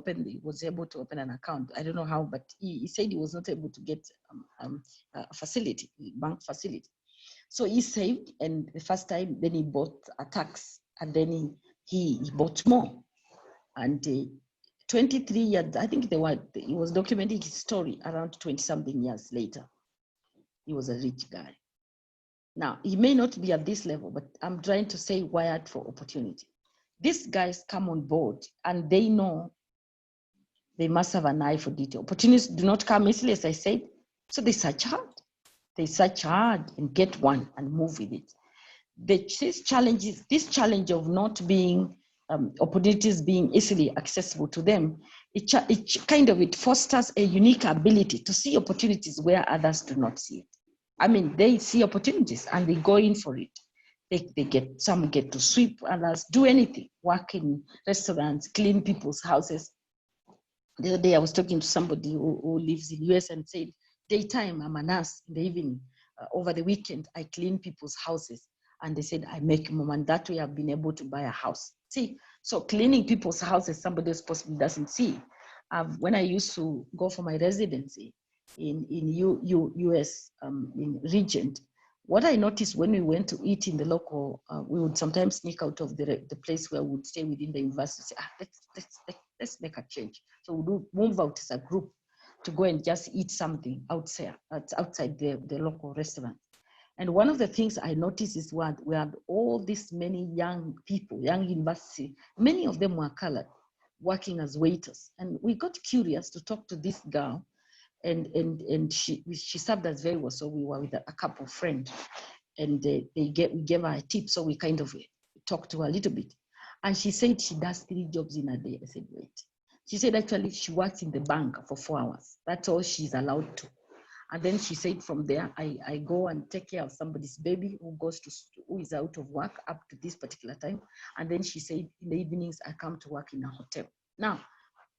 was able to open an account. I don't know how, but he said he was not able to get a facility, bank facility. So he saved, and the first time, then he bought a tax, and then he bought more. And 23 years, I think he was documenting his story around 20-something years later. He was a rich guy. Now, he may not be at this level, but I'm trying to say wired for opportunity. These guys come on board and they know they must have an eye for detail. Opportunities do not come easily, as I said, so they search hard. They search hard and get one and move with it. This challenge of not being, opportunities being easily accessible to them, it fosters a unique ability to see opportunities where others do not see it. I mean, they see opportunities and they go in for it. Some get to sweep, others do anything, work in restaurants, clean people's houses. The other day I was talking to somebody who lives in US and said, daytime, I'm a nurse. In the evening, over the weekend, I clean people's houses. And they said, I make more, and that way I've been able to buy a house. See, so cleaning people's houses, somebody else possibly doesn't see. When I used to go for my residency in US, in Regent, what I noticed when we went to eat in the local, we would sometimes sneak out of the place where we would stay within the university. Let's make a change. So we would move out as a group to go and just eat something outside the local restaurant. And one of the things I noticed is we had all these many young people, young university, many of them were colored, working as waiters. And we got curious to talk to this girl, and she served us very well. So we were with a couple of friends, and we gave her a tip. So we kind of talked to her a little bit. And she said she does 3 jobs in a day. I said, wait. She said actually she works in the bank for 4 hours. That's all she's allowed to. And then she said from there, I go and take care of somebody's baby who is out of work up to this particular time. And then she said in the evenings, I come to work in a hotel. Now,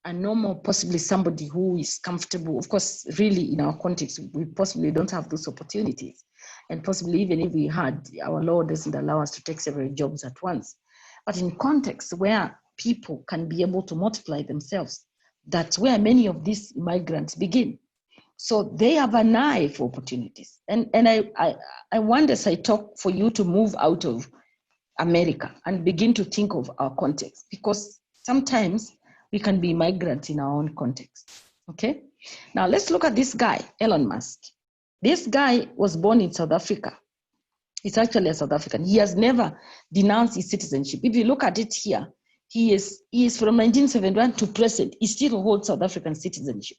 a normal, possibly somebody who is comfortable, of course, really in our context, we possibly don't have those opportunities. And possibly even if we had, our law doesn't allow us to take several jobs at once. But in context where people can be able to multiply themselves, that's where many of these migrants begin. So they have an eye for opportunities. And I wonder, as I talk, for you to move out of America and begin to think of our context, because sometimes we can be migrants in our own context, okay? Now let's look at this guy, Elon Musk. This guy was born in South Africa. He's actually a South African. He has never denounced his citizenship. If you look at it here, he is from 1971 to present. He still holds South African citizenship.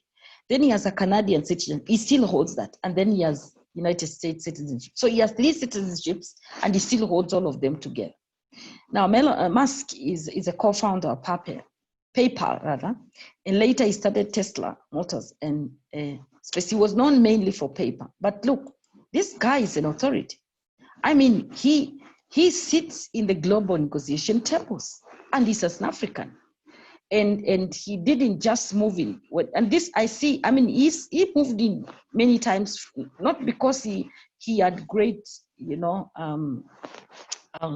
Then he has a Canadian citizen. He still holds that. And then he has United States citizenship. So he has 3 citizenships and he still holds all of them together. Now, Musk is a co-founder of PayPal, and later he started Tesla Motors and Space. He was known mainly for PayPal. But look, this guy is an authority. I mean, he sits in the global negotiation tables, and he's an African. And he didn't just move in. And this I see, I mean, he moved in many times, not because he had great,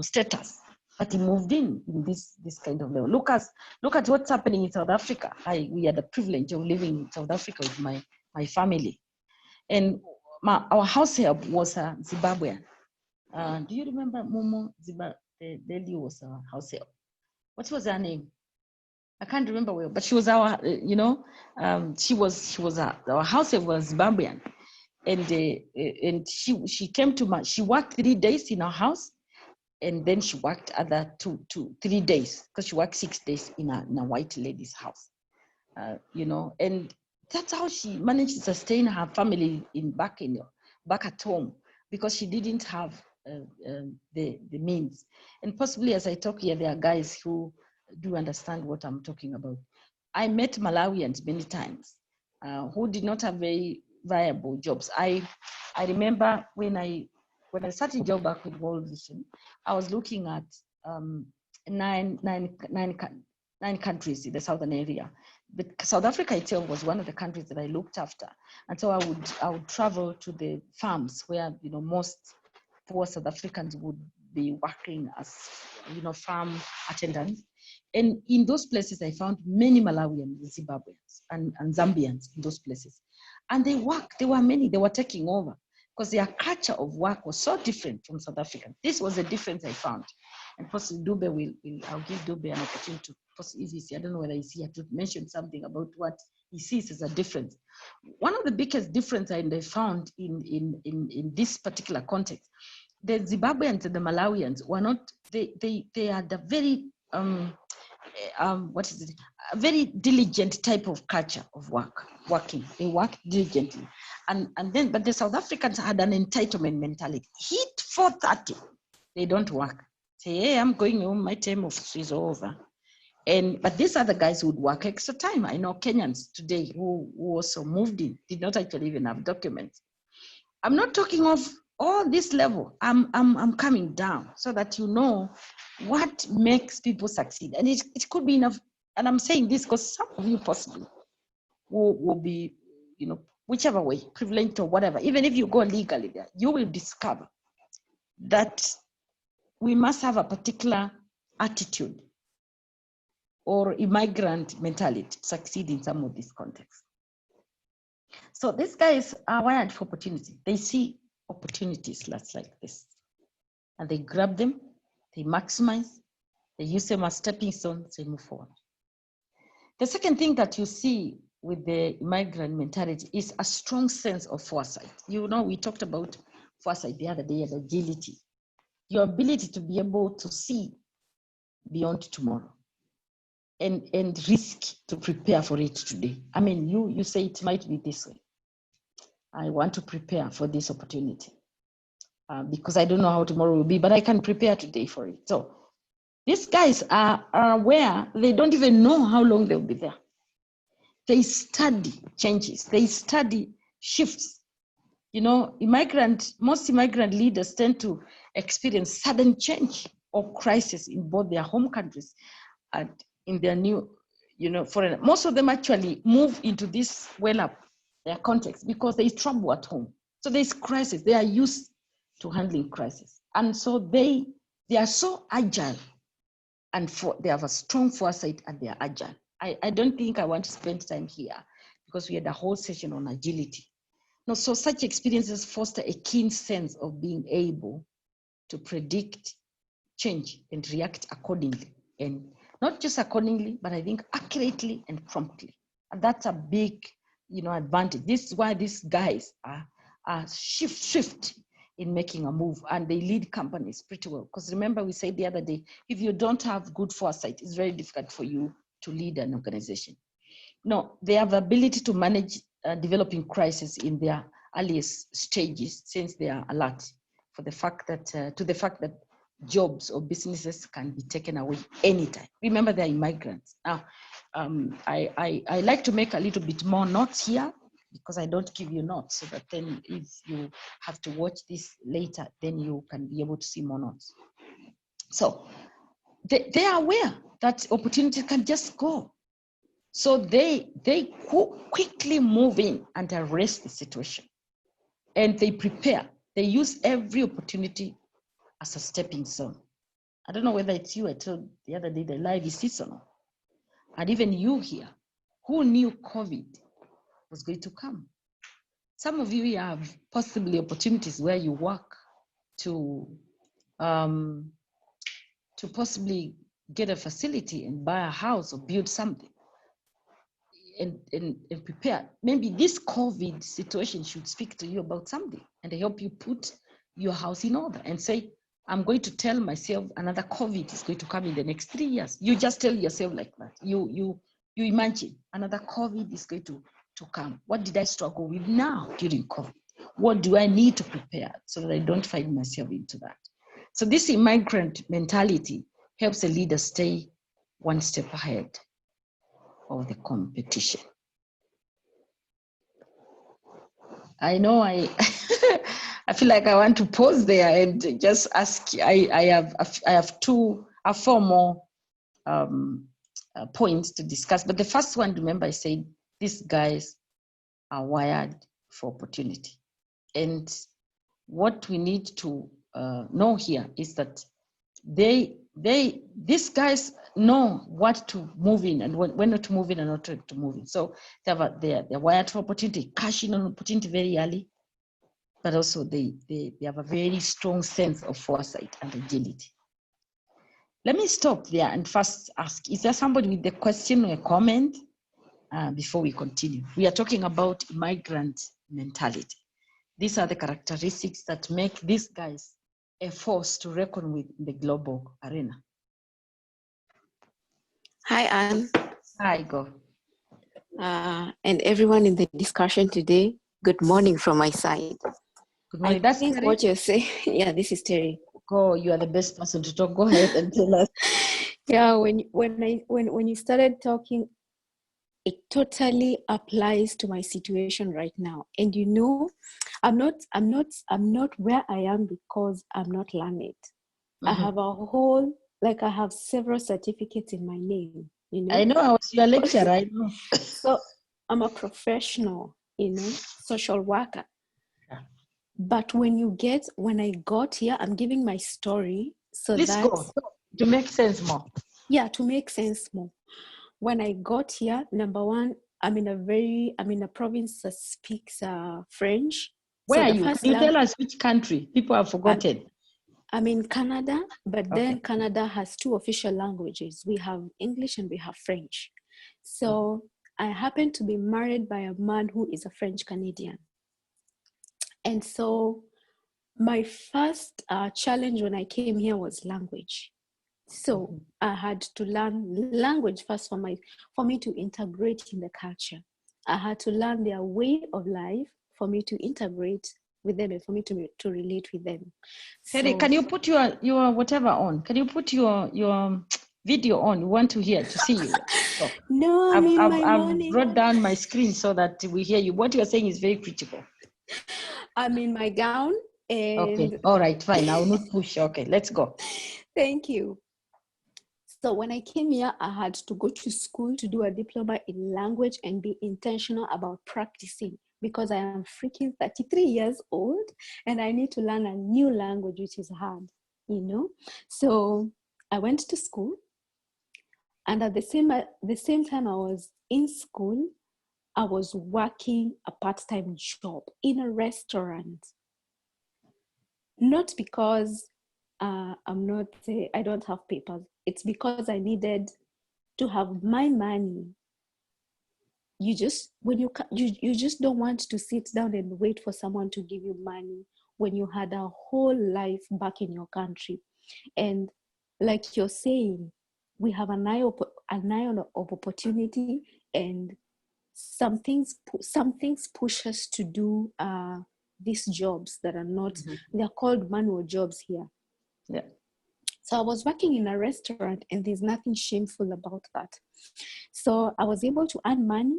status, but he moved in this kind of level. Look at what's happening in South Africa. We had the privilege of living in South Africa with my family. And our house help was a Zimbabwean. Do you remember Momo? The lady was a house help. What was her name? I can't remember well, but she was our, she was our house was Zimbabwean, and she came to she worked 3 days in our house, and then she worked other 3 days because she worked 6 days in a white lady's house, and that's how she managed to sustain her family back at home, because she didn't have the means. And possibly as I talk here, there are guys who do understand what I'm talking about. I met Malawians many times who did not have very viable jobs. I remember when I started job back with World Vision, I was looking at nine countries in the southern area. But South Africa itself was one of the countries that I looked after. And so I would travel to the farms where, most poor South Africans would be working as, farm attendants. And in those places, I found many Malawians, Zimbabweans, and Zambians in those places. And they were many, they were taking over because their culture of work was so different from South African. This was the difference I found. And possibly Dube I'll give Dube an opportunity to, I don't know whether he's here to mention something about what he sees as a difference. One of the biggest difference I found in this particular context, the Zimbabweans and the Malawians were not, they had a very, a very diligent type of culture of working. They work diligently. But the South Africans had an entitlement mentality. Hit 4:30, they don't work. Say, hey, I'm going home, my time of is over. But these other guys would work extra time. I know Kenyans today who also moved in, did not actually even have documents. I'm not talking of all this level. I'm coming down so that you know what makes people succeed. And it could be enough. And I'm saying this because some of you possibly will be, whichever way, privileged or whatever. Even if you go legally there, you will discover that we must have a particular attitude or immigrant mentality to succeed in some of these contexts. So these guys are wired for opportunity. They see opportunities like this, and they grab them, they maximize, they use them as stepping stones, they move forward. The second thing that you see with the immigrant mentality is a strong sense of foresight. We talked about foresight the other day, and agility. Your ability to be able to see beyond tomorrow and risk to prepare for it today. I mean, you say it might be this way. I want to prepare for this opportunity because I don't know how tomorrow will be, but I can prepare today for it. So these guys are aware, they don't even know how long they'll be there. They study changes, they study shifts. Most immigrant leaders tend to experience sudden change or crisis in both their home countries and in their new, foreign. Most of them actually move into this their context because there is trouble at home. So there's crisis. They are used to handling crisis. And so they are so agile, and they have a strong foresight, and they are agile. I don't think I want to spend time here because we had a whole session on agility. No, so such experiences foster a keen sense of being able to predict change and react accordingly. And not just accordingly, but I think accurately and promptly. And that's a big, advantage. This is why these guys are swift in making a move, and they lead companies pretty well. Because remember, we said the other day, if you don't have good foresight, it's very difficult for you to lead an organization. No, they have the ability to manage developing crisis in their earliest stages, since they are alert to the fact that jobs or businesses can be taken away anytime. Remember, they're immigrants. Now, I like to make a little bit more notes here because I don't give you notes, so that then if you have to watch this later, then you can be able to see more notes. So they are aware that opportunity can just go. So they quickly move in and arrest the situation, and they prepare. They use every opportunity as a stepping stone. I don't know whether it's you. I told the other day the live is seasonal, and even you here, who knew COVID was going to come? Some of you have possibly opportunities where you work to possibly get a facility and buy a house or build something and prepare. Maybe this COVID situation should speak to you about something and help you put your house in order and say, I'm going to tell myself another COVID is going to come in the next 3 years. You just tell yourself like that. You imagine another COVID is going to come. What did I struggle with now during COVID? What do I need to prepare so that I don't find myself into that? So this immigrant mentality helps a leader stay one step ahead of the competition. I know I feel like I want to pause there and just ask. I have four more points to discuss. But the first one, remember, I said these guys are wired for opportunity, and what we need to know here is that these guys know what to move in and when not to move in and not to move in. So they're wired for opportunity, cash in on opportunity very early, but also they have a very strong sense of foresight and agility. Let me stop there and first ask, is there somebody with a question or a comment before we continue? We are talking about immigrant mentality. These are the characteristics that make these guys a force to reckon with in the global arena.
Hi, Anne.
Hi, go.
And everyone in the discussion today, good morning from my side.
Good morning.
I think what you're saying, yeah, this is Terry.
Go, you are the best person to talk. Go ahead and tell us.
Yeah, when you started talking, it totally applies to my situation right now. And you know, I'm not where I am because I'm not learned. Mm-hmm. I have I have several certificates in my name. You know,
I know I was your lecturer. I know.
So I'm a professional, social worker. Yeah. But when I got here, I'm giving my story
to make sense more.
Yeah, to make sense more. When I got here, number one, I'm in a province that speaks French.
Where are you? Can you tell us which country? People have forgotten.
I'm in Canada, but then Canada has two official languages. We have English and we have French. So I happen to be married by a man who is a French Canadian. And so my first challenge when I came here was language. So I had to learn language first for me to integrate in the culture. I had to learn their way of life for me to integrate with them and for me to relate with them.
Terry, can you put your whatever on? Can you put your video on? We want to see you. So
no,
I've brought down my screen so that we hear you. What you are saying is very critical.
I'm in my gown. And
okay, all right, fine. I will not push. Okay, let's go.
Thank you. So when I came here, I had to go to school to do a diploma in language and be intentional about practicing because I am freaking 33 years old and I need to learn a new language, which is hard, So I went to school, and at the same time I was in school, I was working a part-time job in a restaurant. Not because I don't have papers. It's because I needed to have my money. You just don't want to sit down and wait for someone to give you money when you had a whole life back in your country. And like you're saying, we have an eye of opportunity, and some things push us to do these jobs that are not, they're called manual jobs here.
Yeah.
So I was working in a restaurant, and there's nothing shameful about that. So I was able to earn money.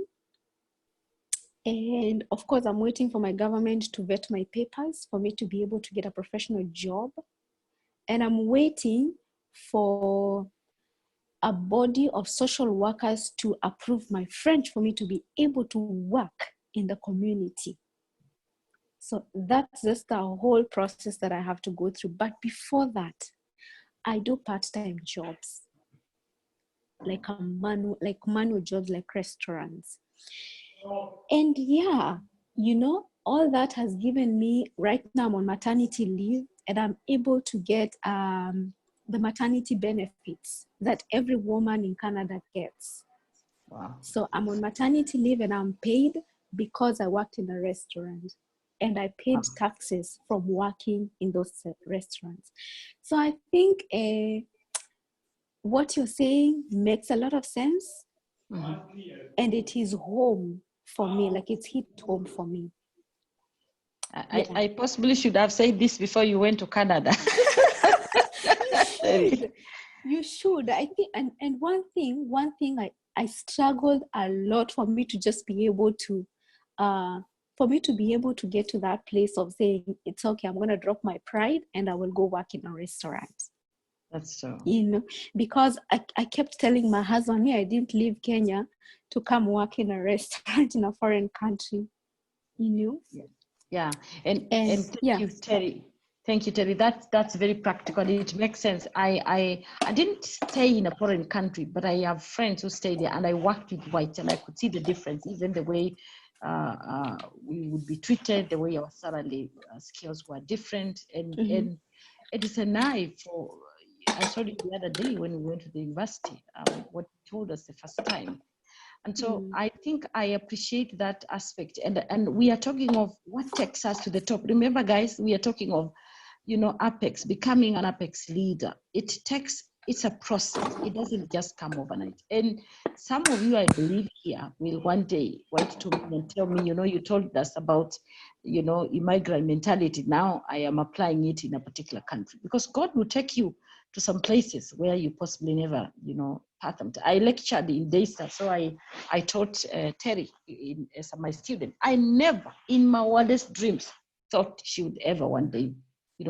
And of course, I'm waiting for my government to vet my papers for me to be able to get a professional job. And I'm waiting for a body of social workers to approve my French for me to be able to work in the community. So that's just a whole process that I have to go through. But before that, I do part-time jobs, like manual jobs, like restaurants. And yeah, all that has given me, right now I'm on maternity leave, and I'm able to get the maternity benefits that every woman in Canada gets.
Wow.
So I'm on maternity leave and I'm paid because I worked in a restaurant, and I paid taxes from working in those restaurants. So I think what you're saying makes a lot of sense. And it is home for me, like it's hit home for me.
I possibly should have said this before you went to Canada.
You should. I think, and one thing I struggled a lot for me to just be able to, for me to be able to get to that place of saying, it's okay, I'm going to drop my pride and I will go work in a restaurant.
That's true.
You know, because I kept telling my husband, I didn't leave Kenya to come work in a restaurant in a foreign country, you know?
Yeah. And thank you, Terry. Thank you, Terry. That's very practical. It makes sense. I didn't stay in a foreign country, but I have friends who stayed there, and I worked with whites, and I could see the difference, even the way we would be treated, the way our salary skills were different, and it is a knife for. I saw it the other day when we went to the university. What he told us the first time. And so I think I appreciate that aspect. And we are talking of what takes us to the top. Remember, guys, we are talking of, Apex, becoming an Apex leader. It's a process. It doesn't just come overnight. And some of you, I believe here, will one day write to me and tell me, you told us about, immigrant mentality. Now I am applying it in a particular country. Because God will take you to some places where you possibly never, fathomed. I lectured in Daystar, so I taught Terry as my student. I never, in my wildest dreams, thought she would ever one day,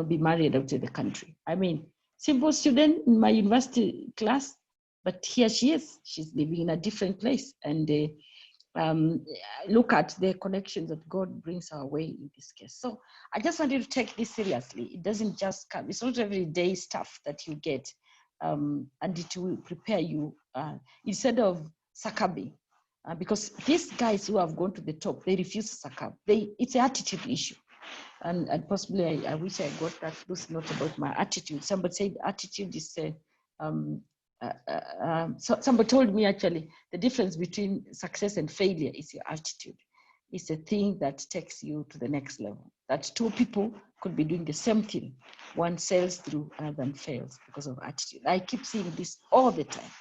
be married out of the country. I mean, simple student in my university class, but here she is. She's living in a different place, and look at the connections that God brings our way in this case. So I just want you to take this seriously. It doesn't just come. It's not everyday stuff that you get, and it will prepare you instead of succumbing. Because these guys who have gone to the top, they refuse to succumb. It's an attitude issue. And possibly I wish I got that loose note about my attitude. Somebody said attitude is so somebody told me actually the difference between success and failure is your attitude. It's a thing that takes you to the next level. That two people could be doing the same thing. One sails through, another fails because of attitude. I keep seeing this all the time.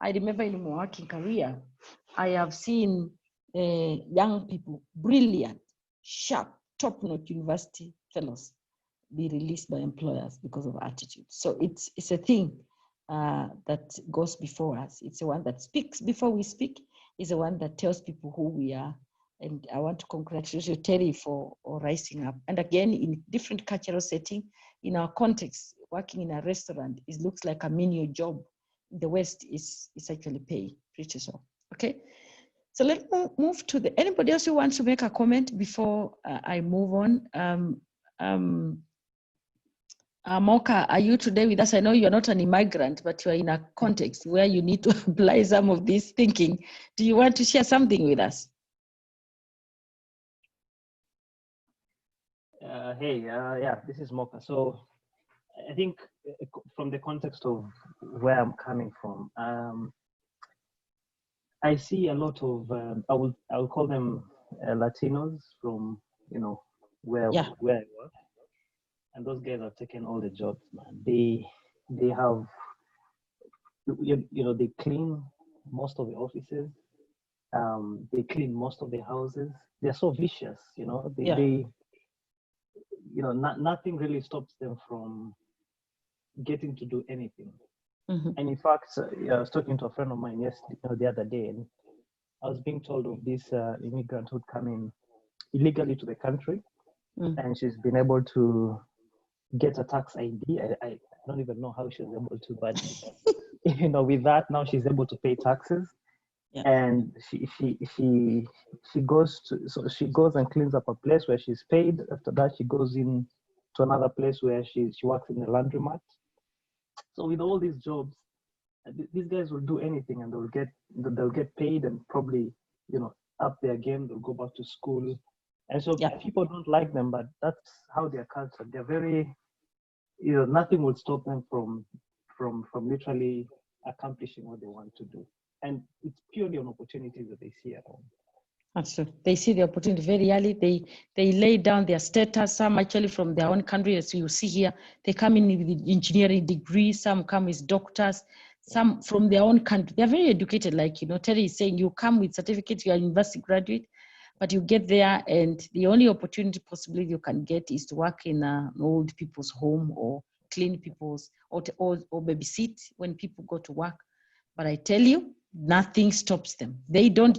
I remember in my working career, I have seen young people, brilliant, sharp, top-notch university fellows be released by employers because of attitude. So it's a thing that goes before us. It's the one that speaks before we speak. It's the one that tells people who we are. And I want to congratulate you, Terry, for rising up. And again, in different cultural setting, in our context, working in a restaurant, it looks like a menial job. In the West, is actually pay pretty so. Okay. So let's move to anybody else who wants to make a comment before I move on. Mocha, are you today with us? I know you're not an immigrant, but you're in a context where you need to apply some of this thinking. Do you want to share something with us?
Yeah, this is Mocha. So I think from the context of where I'm coming from, I see a lot of, I will call them Latinos from, where I work. And those guys have taken all the jobs, man. They have, they clean most of the offices. They clean most of the houses. They're so vicious, they nothing really stops them from getting to do anything. And in fact, I was talking to a friend of mine the other day, and I was being told of this immigrant who'd come in illegally to the country, and she's been able to get a tax ID. I don't even know how she was able to, but with that, now she's able to pay taxes. Yeah. And she goes and cleans up a place where she's paid. After that, she goes in to another place where she works in the laundromat. So with all these jobs, these guys will do anything, and they'll get paid, and probably up their game. They'll go back to school, and so people don't like them, but that's how their culture. They're very nothing will stop them from literally accomplishing what they want to do. And it's purely on opportunities that they see around.
Absolutely. They see the opportunity very early. They lay down their status, some actually from their own country, as you see here. They come in with engineering degrees, some come as doctors, some from their own country. They're very educated, like, Terry is saying, you come with certificates, you're a university graduate, but you get there and the only opportunity possibly you can get is to work in an old people's home or clean people's, or babysit when people go to work. But I tell you, nothing stops them. They don't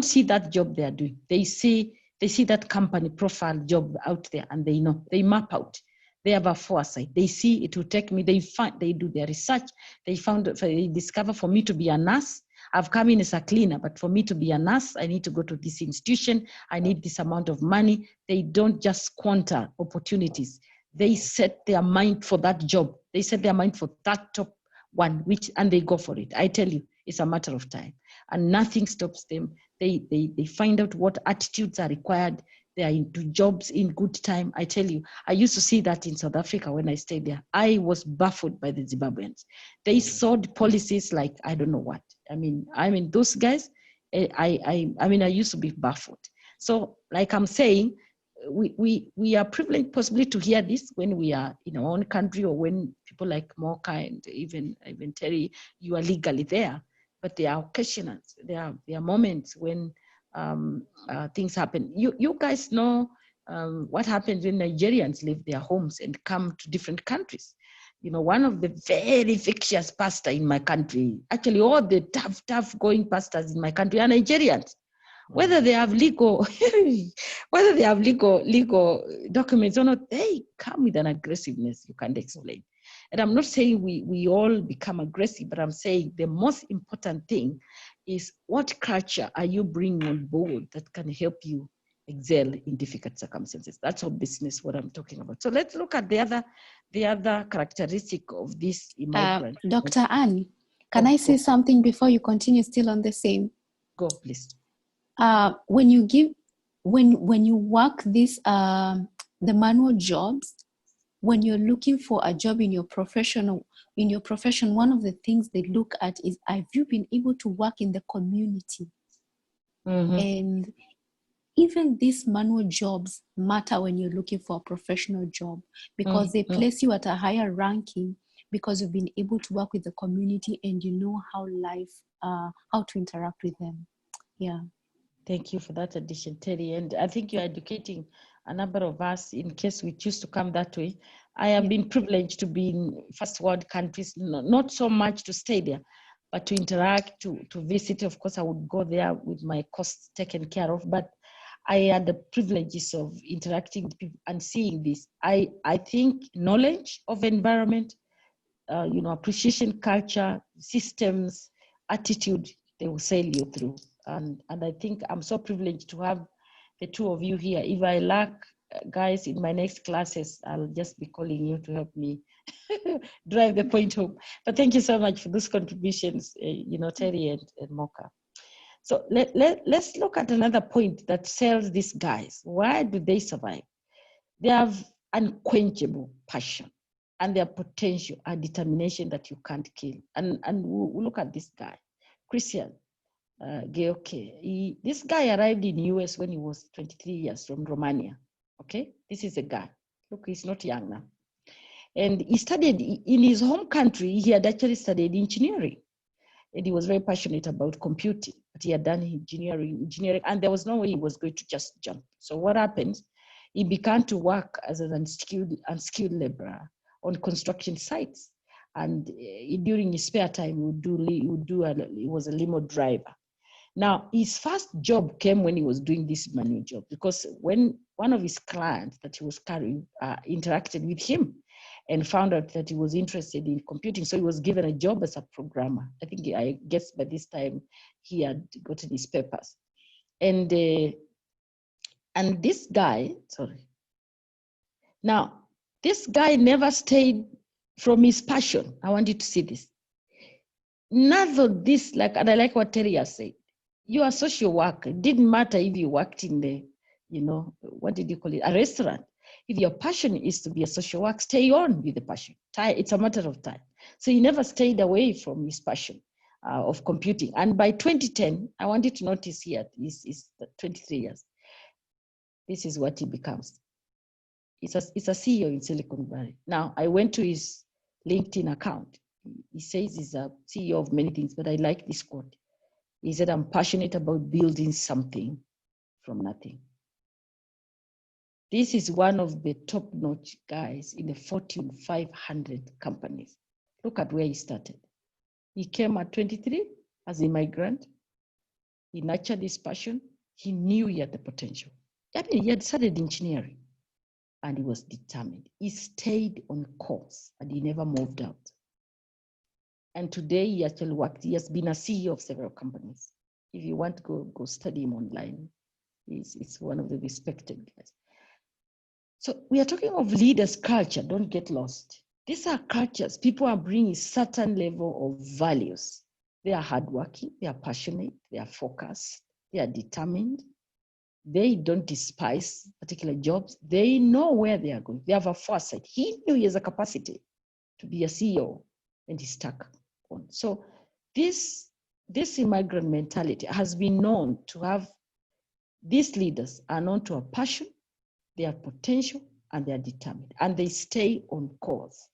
see that job they are doing. They see that company profile job out there, and they know, they map out. They have a foresight. They see it will take me. They do their research. They discover, for me to be a nurse, I've come in as a cleaner, but for me to be a nurse, I need to go to this institution. I need this amount of money. They don't just squander opportunities. They set their mind for that job. They set their mind for that top one, and they go for it. I tell you, it's a matter of time, and nothing stops them. They find out what attitudes are required. They are into jobs in good time. I tell you, I used to see that in South Africa when I stayed there. I was baffled by the Zimbabweans. They sold policies like, I don't know what. I mean, those guys, I used to be baffled. So like I'm saying, we are privileged possibly to hear this when we are in our own country, or when people like Mocha and even Terry, you are legally there. But there are occasions, there are moments when things happen. You guys know what happens when Nigerians leave their homes and come to different countries. One of the very vicious pastors in my country, actually all the tough going pastors in my country are Nigerians. Whether they have legal documents or not, they come with an aggressiveness you can't explain. And I'm not saying we all become aggressive, but I'm saying the most important thing is, what culture are you bringing on board that can help you excel in difficult circumstances? That's all business, what I'm talking about. So let's look at the other characteristic of this immigrant.
Dr. Anne, can I say something before you continue still on the same?
Go, please.
When you work this the manual jobs, when you're looking for a job in your profession, one of the things they look at is, have you been able to work in the community?
Mm-hmm.
And even these manual jobs matter when you're looking for a professional job, because they place you at a higher ranking because you've been able to work with the community and you know how to interact with them. Yeah.
Thank you for that addition, Terry. And I think you're educating a number of us in case we choose to come that way. I have been privileged to be in first world countries, not so much to stay there, but to interact, to visit. Of course, I would go there with my costs taken care of, but I had the privileges of interacting with people and seeing this. I think knowledge of environment, appreciation, culture, systems, attitude, they will sail you through. And I think I'm so privileged to have the two of you here. If I lack guys in my next classes, I'll just be calling you to help me drive the point home. But thank you so much for those contributions, Terry and Mocha. So let's look at another point that sells these guys. Why do they survive? They have unquenchable passion and their potential and determination that you can't kill. And we'll look at this guy, Christian. This guy arrived in the US when he was 23 years from Romania. Okay, this is a guy. Look, he's not young now. And he studied in his home country. He had actually studied engineering, and he was very passionate about computing. But he had done engineering, and there was no way he was going to just jump. So what happened? He began to work as an unskilled laborer on construction sites, and during his spare time, he was a limo driver. Now, his first job came when he was doing this manual job, because when one of his clients that he was carrying interacted with him and found out that he was interested in computing, so he was given a job as a programmer. I guess by this time he had gotten his papers. And this guy, Now, this guy never stayed from his passion. I want you to see this. None of this, and I like what Terry has said. You are social worker. It didn't matter if you worked in the, what did you call it? A restaurant. If your passion is to be a social worker, stay on with the passion. It's a matter of time. So he never stayed away from his passion of computing. And by 2010, I want you to notice here, is 23 years. This is what he becomes. It's a CEO in Silicon Valley. Now, I went to his LinkedIn account. He says he's a CEO of many things, but I like this quote. He said, I'm passionate about building something from nothing. This is one of the top-notch guys in the Fortune 500 companies. Look at where he started. He came at 23 as an immigrant. He nurtured his passion. He knew he had the potential. I mean, he had studied engineering and he was determined. He stayed on course and he never moved out. And today he actually worked. He has been a CEO of several companies. If you want to go study him online, he's one of the respected guys. So we are talking of leaders' culture, don't get lost. These are cultures. People are bringing a certain level of values. They are hardworking, they are passionate, they are focused, they are determined. They don't despise particular jobs. They know where they are going. They have a foresight. He knew he has a capacity to be a CEO and he stuck on. So this immigrant mentality has been known to have, these leaders are known to have passion, their potential, and they are determined, and they stay on course.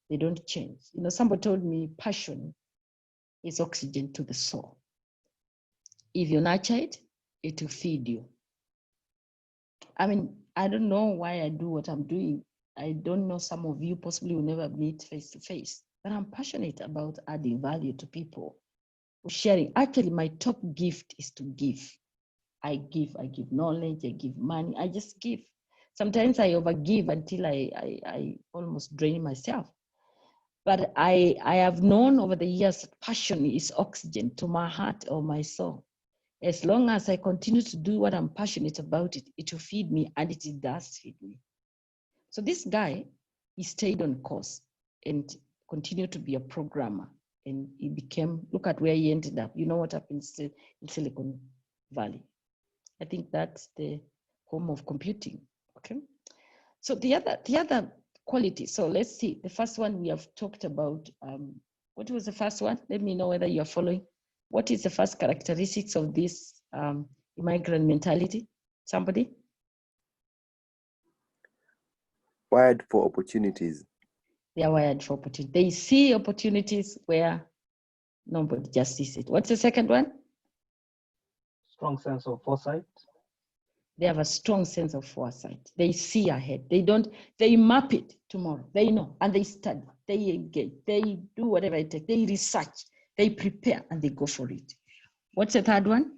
They don't change. You know, somebody told me passion is oxygen to the soul. If you nurture it, it will feed you. I mean, I don't know why I do what I'm doing. I don't know, some of you possibly will never meet face to face, but I'm passionate about adding value to people, sharing. Actually, my top gift is to give. I give knowledge, I give money, I just give. Sometimes I overgive until I almost drain myself. But I have known over the years that passion is oxygen to my heart or my soul. As long as I continue to do what I'm passionate about, it will feed me, and it does feed me. So this guy, he stayed on course and continued to be a programmer. And he became, look at where he ended up. You know what happened in Silicon Valley. I think that's the home of computing, okay? So the other quality, so let's see, the first one we have talked about, what was the first one? Let me know whether you're following. What is the first characteristics of this immigrant mentality? Somebody?
Wired for opportunities.
They are wired for opportunity. They see opportunities where nobody just sees it. What's the second one?
Strong sense of foresight.
They have a strong sense of foresight. They see ahead. They map it tomorrow. They know, and they study, they engage, they do whatever it takes. They research, they prepare, and they go for it. What's the third one?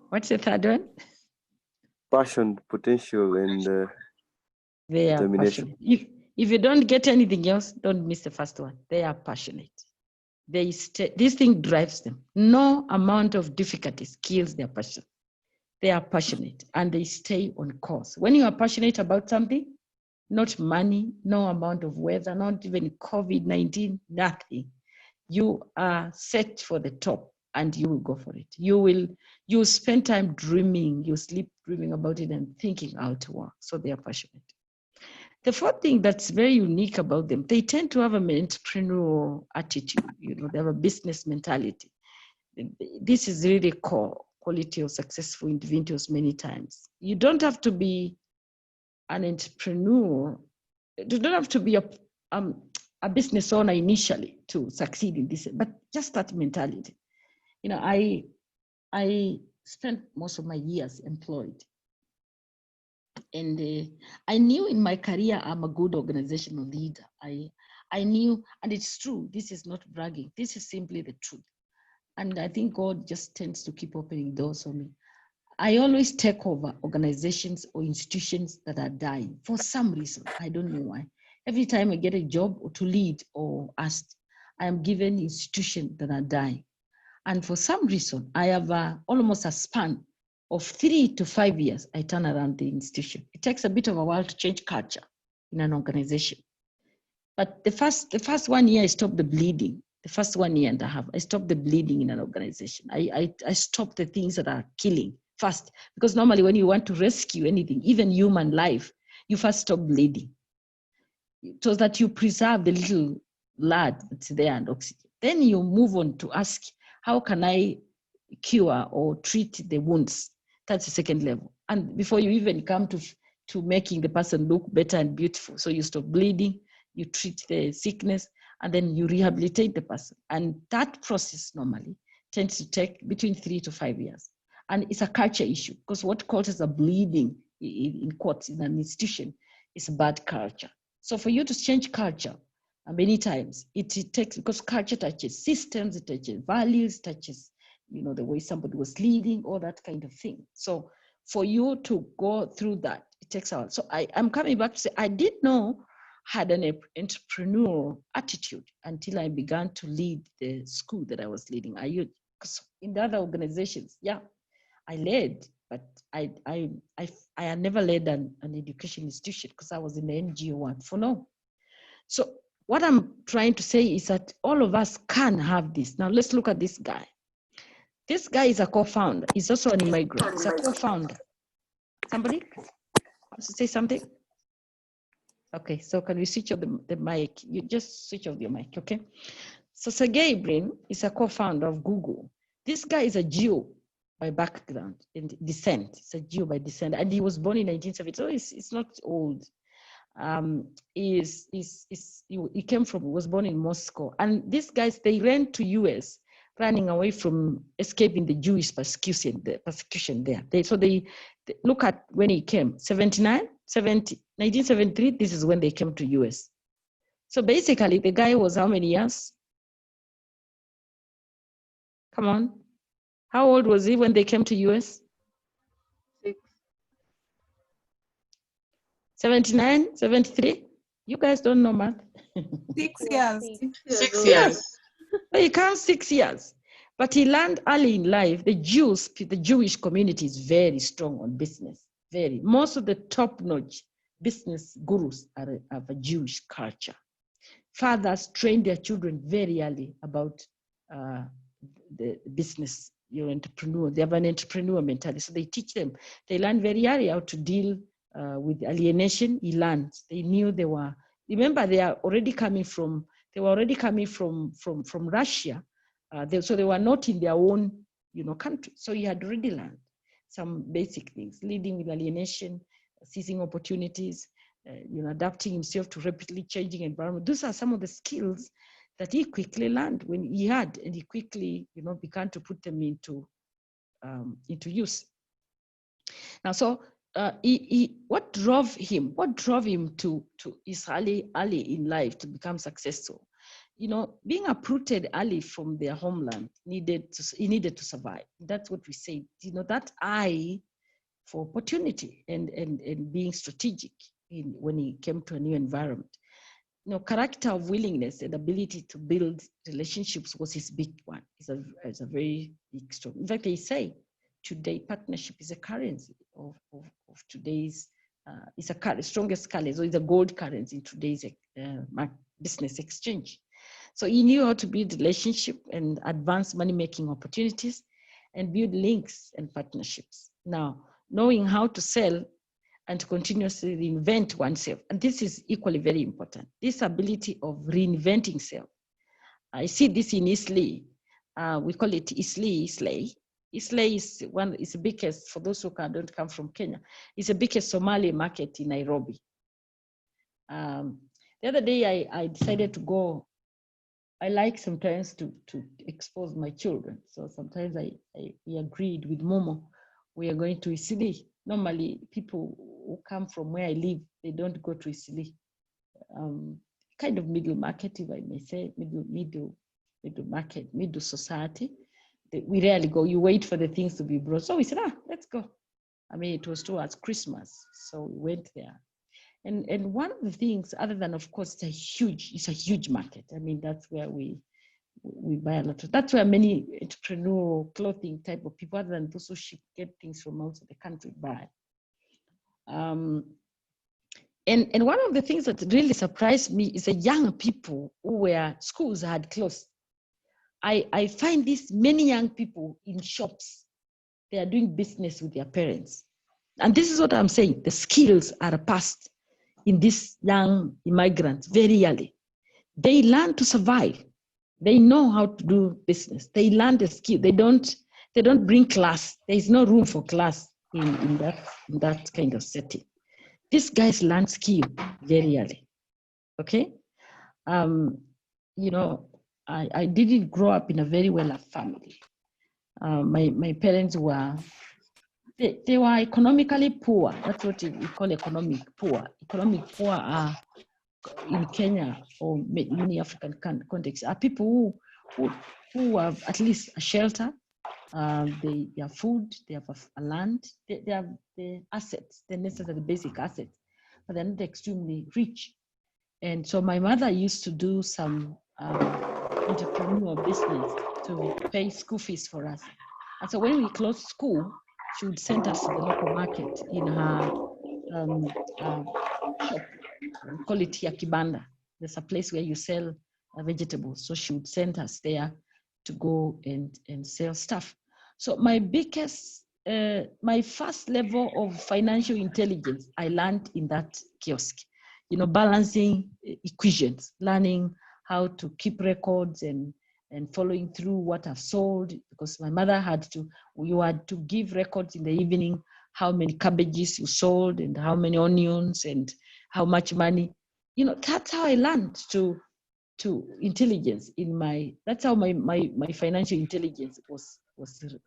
What's the third one?
Passion, potential, and
they are
determination.
passionate. If you don't get anything else, don't miss the first one. They are passionate. This thing drives them. No amount of difficulties kills their passion. They are passionate and they stay on course. When you are passionate about something, not money, no amount of weather, not even COVID-19, nothing. You are set for the top and you will go for it. You spend time dreaming, you sleep dreaming about it and thinking how to work. So they are passionate. The fourth thing that's very unique about them, they tend to have an entrepreneurial attitude. You know, they have a business mentality. This is really core quality of successful individuals many times. You don't have to be an entrepreneur. You don't have to be a business owner initially to succeed in this, but just that mentality. You know, I spent most of my years employed. And I knew in my career, I'm a good organizational leader. I knew, and it's true, this is not bragging. This is simply the truth. And I think God just tends to keep opening doors for me. I always take over organizations or institutions that are dying for some reason. I don't know why. Every time I get a job or to lead or asked, I am given institutions that are dying. And for some reason, I have almost a span of 3 to 5 years, I turn around the institution. It takes a bit of a while to change culture in an organization. But the first 1 year, I stopped the bleeding. the first 1 year and a half, I stopped the bleeding in an organization. I stopped the things that are killing first, because normally when you want to rescue anything, even human life, you first stop bleeding, so that you preserve the little blood that's there and oxygen. Then you move on to ask, how can I cure or treat the wounds? That's the second level. And before you even come to making the person look better and beautiful. So you stop bleeding, you treat the sickness, and then you rehabilitate the person. And that process normally tends to take between 3 to 5 years. And it's a culture issue, because what causes a bleeding in quotes in an institution is a bad culture. So for you to change culture, many times it takes, because culture touches systems, it touches values, touches, you know, the way somebody was leading, all that kind of thing. So for you to go through that, it takes a while. So I'm coming back to say, I did know had an entrepreneurial attitude until I began to lead the school that I was leading. Because in the other organizations, yeah, I led, but I had never led an education institution because I was in the NGO one for no. So what I'm trying to say is that all of us can have this. Now let's look at this guy. This guy is a co-founder. He's also an immigrant. He's a co-founder. Somebody wants to say something? Okay, so can we switch off the mic? You just switch off your mic, okay? So Sergey Brin is a co-founder of Google. This guy is a Jew by background and descent. He's a Jew by descent, and he was born in 1970, so it's not old. He was born in Moscow, and these guys, they ran to US, running away from escaping the Jewish persecution there. So they look at when he came, 1973, this is when they came to US. So basically the guy was how many years? Come on. How old was he when they came to US?
6.
79, 73? You guys don't know math.
6 years.
6 years.
So he comes 6 years. But he learned early in life, the Jewish community is very strong on business. Most of the top-notch business gurus are of a Jewish culture. Fathers train their children very early about the business. You're an entrepreneur. They have an entrepreneur mentality. So they teach them. They learn very early how to deal with alienation. He learned. They knew they were. Remember, they were already coming from Russia. So they were not in their own, country. So he had already learned some basic things: leading with alienation, seizing opportunities, adapting himself to rapidly changing environment. Those are some of the skills that he quickly learned when he had, and he quickly, began to put them into use. Now, so what drove him to his early in life to become successful? Being uprooted early from their homeland, he needed to survive. That's what we say. That eye for opportunity and being strategic when he came to a new environment. Character of willingness and ability to build relationships was his big one. It's a very big strong. In fact, they say today partnership is a currency of today's. It's a strongest currency, so it's a gold currency in today's business exchange. So he knew how to build relationship and advance money-making opportunities and build links and partnerships. Now, knowing how to sell and to continuously reinvent oneself. And this is equally very important. This ability of reinventing self. I see this in Islay. We call it Islay. Islay is the biggest, for those who don't come from Kenya, it's the biggest Somali market in Nairobi. The other day I decided to go. I like sometimes to expose my children. So sometimes we agreed with Momo, we are going to Islay. Normally, people who come from where I live, they don't go to Islay. Kind of middle market, if I may say, middle market, middle society. We rarely go. You wait for the things to be brought. So we said, let's go. I mean, it was towards Christmas, so we went there. And one of the things, other than, of course, it's a huge market. I mean, that's where we buy a lot of. That's where many entrepreneurial clothing type of people, other than those who get things from outside the country, buy. And one of the things that really surprised me is the young people schools had closed. I find these many young people in shops, they are doing business with their parents. And this is what I'm saying, the skills are passed in these young immigrants very early. They learn to survive. They know how to do business. They learn the skill. They don't bring class. There is no room for class in that kind of setting. These guys learn skill very early. Okay? You know, I didn't grow up in a very well-off family. My parents were, they were economically poor. That's what we call economic poor. Economic poor are in Kenya or many African contexts are people who have at least a shelter, they have food, they have a land, they have the assets, the necessary basic assets, but they're not extremely rich. And so my mother used to do some entrepreneurial business to pay school fees for us. And so when we closed school, she would send us to the local market in her shop, we call it here Kibanda. There's a place where you sell vegetables. So she would send us there to go and sell stuff. So my biggest, my first level of financial intelligence, I learned in that kiosk, you know, balancing equations, learning how to keep records and following through what I've sold, because my mother had to, you had to give records in the evening, how many cabbages you sold and how many onions and how much money. You know, that's how I learned to intelligence in my, that's how my financial intelligence was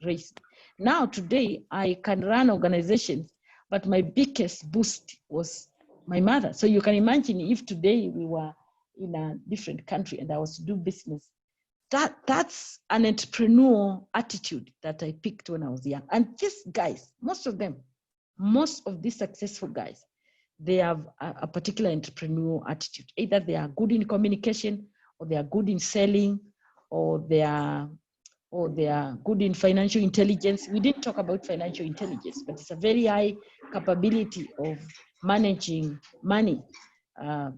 raised. Now today I can run organizations, but my biggest boost was my mother. So you can imagine if today we were in a different country and I was to do business, that's an entrepreneurial attitude that I picked when I was young. And these guys, most of these successful guys, they have a particular entrepreneurial attitude. Either they are good in communication, or they are good in selling, or they are good in financial intelligence. We didn't talk about financial intelligence, but it's a very high capability of managing money.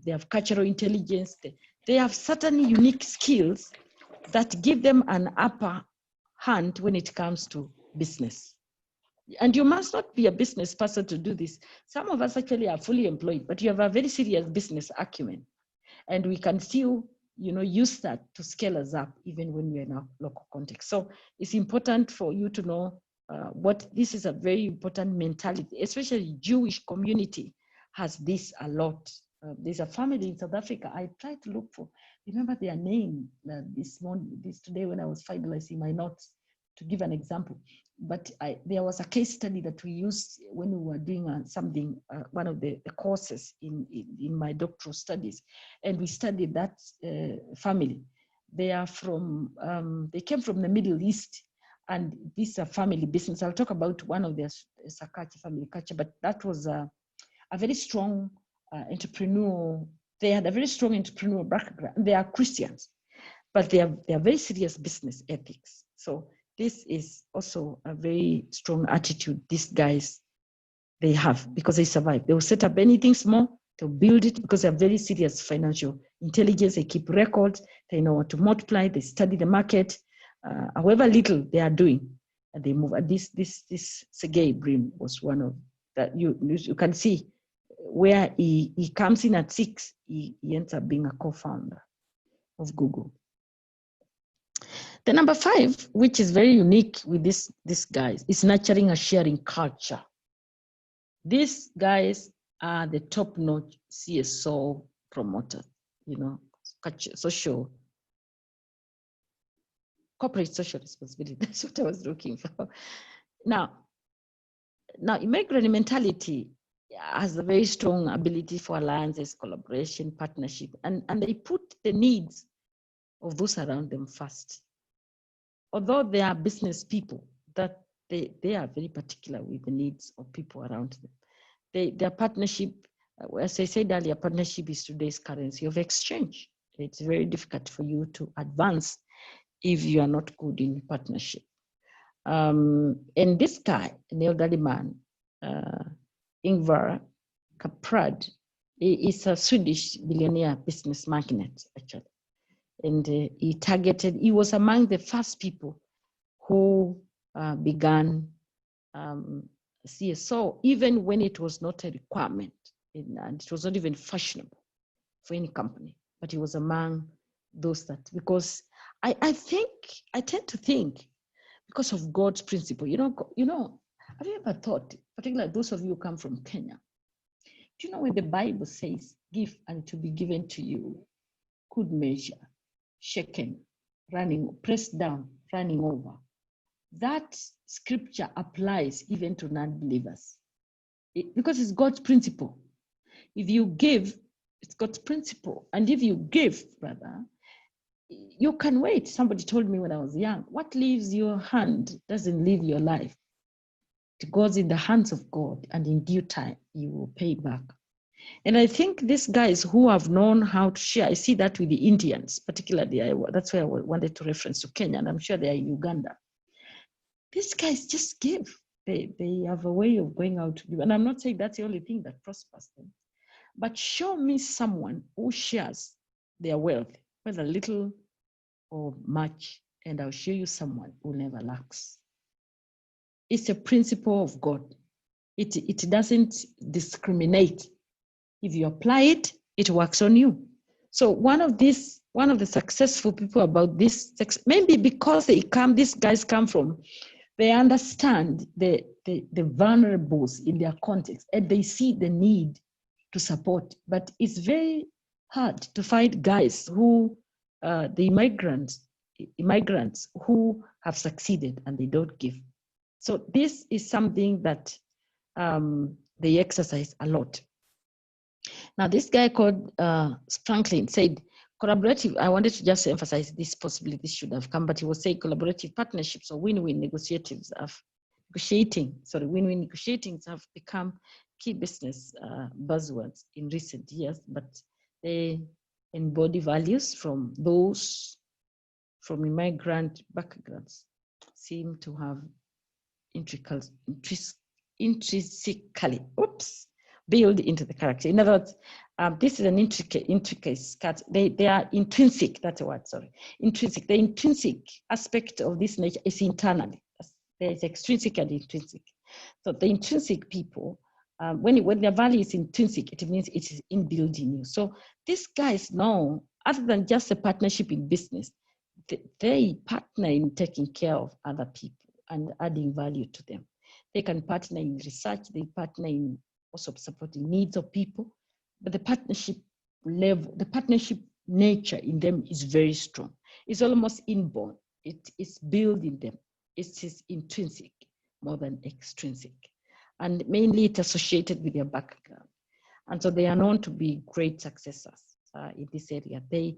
They have cultural intelligence. They have certain unique skills that give them an upper hand when it comes to business. And you must not be a business person to do this. Some of us actually are fully employed, but you have a very serious business acumen. And we can still, you know, use that to scale us up even when we're in a local context. So it's important for you to know what this is a very important mentality, especially Jewish community has this a lot. There's a family in South Africa. I tried to look for, remember their name this today when I was finalizing my notes to give an example. But there was a case study that we used when we were doing something, one of the courses in my doctoral studies, and we studied that family. They are from, they came from the Middle East, and this is a family business. I'll talk about one of their Sakachi family culture, but that was a very strong entrepreneurial. They had a very strong entrepreneurial background. They are Christians, but they are very serious business ethics. So this is also a very strong attitude these guys, they have, because they survive. They will set up anything small, they'll build it because they're very serious financial intelligence. They keep records, they know what to multiply, they study the market, however little they are doing, and they move. And this Sergey Brin was one of that. You can see where he comes in at 6, he ends up being a co-founder of Google. The number 5, which is very unique with this guys, is nurturing a sharing culture. These guys are the top-notch CSO promoters, you know, corporate social responsibility. That's what I was looking for. Now, immigrant mentality has a very strong ability for alliances, collaboration, partnership, and they put the needs of those around them first. Although they are business people, that they are very particular with the needs of people around them. Their partnership, as I said earlier, partnership is today's currency of exchange. It's very difficult for you to advance if you are not good in partnership. And this guy, an elderly man, Ingvar Kamprad, is a Swedish billionaire business magnate, actually. And he was among the first people who began CSO, even when it was not a requirement, and it was not even fashionable for any company, but he was among those that, because I tend to think, because of God's principle, have you ever thought, particularly those of you who come from Kenya, do you know when the Bible says, give and it will be given to you, good measure, shaken, running, pressed down, running over? That scripture applies even to non-believers because it's God's principle. If you give, it's God's principle. And if you give, brother, you can wait. Somebody told me when I was young, what leaves your hand doesn't leave your life. It goes in the hands of God, and in due time, you will pay back. And I think these guys who have known how to share, I see that with the Indians, particularly, that's why I wanted to reference to Kenya, and I'm sure they are in Uganda. These guys just give. They have a way of going out to give. And I'm not saying that's the only thing that prospers them, but show me someone who shares their wealth, whether little or much, and I'll show you someone who never lacks. It's a principle of God. It doesn't discriminate. If you apply it, it works on you. So one of the successful people about this, maybe because these guys come from, they understand the vulnerables in their context, and they see the need to support. But it's very hard to find guys who, the immigrants who have succeeded and they don't give. So this is something that they exercise a lot. Now, this guy called Franklin said, collaborative, I wanted to just emphasize this, possibly this should have come, but he was saying collaborative partnerships or win-win negotiating have become key business buzzwords in recent years, but they embody values from those from immigrant backgrounds seem to have intrinsically built into the character. In other words, this is an intricate cut. They are intrinsic, that's a word, sorry. Intrinsic. The intrinsic aspect of this nature is internally. There is extrinsic and intrinsic. So the intrinsic people, when their value is intrinsic, it means it is inbuilt in you. So these guys know, other than just a partnership in business, they partner in taking care of other people and adding value to them. They can partner in research, they partner in also supporting needs of people, but the partnership level, the partnership nature in them is very strong. It's almost inborn. It is built in them. It is intrinsic more than extrinsic. And mainly it's associated with their background. And so they are known to be great successors in this area. They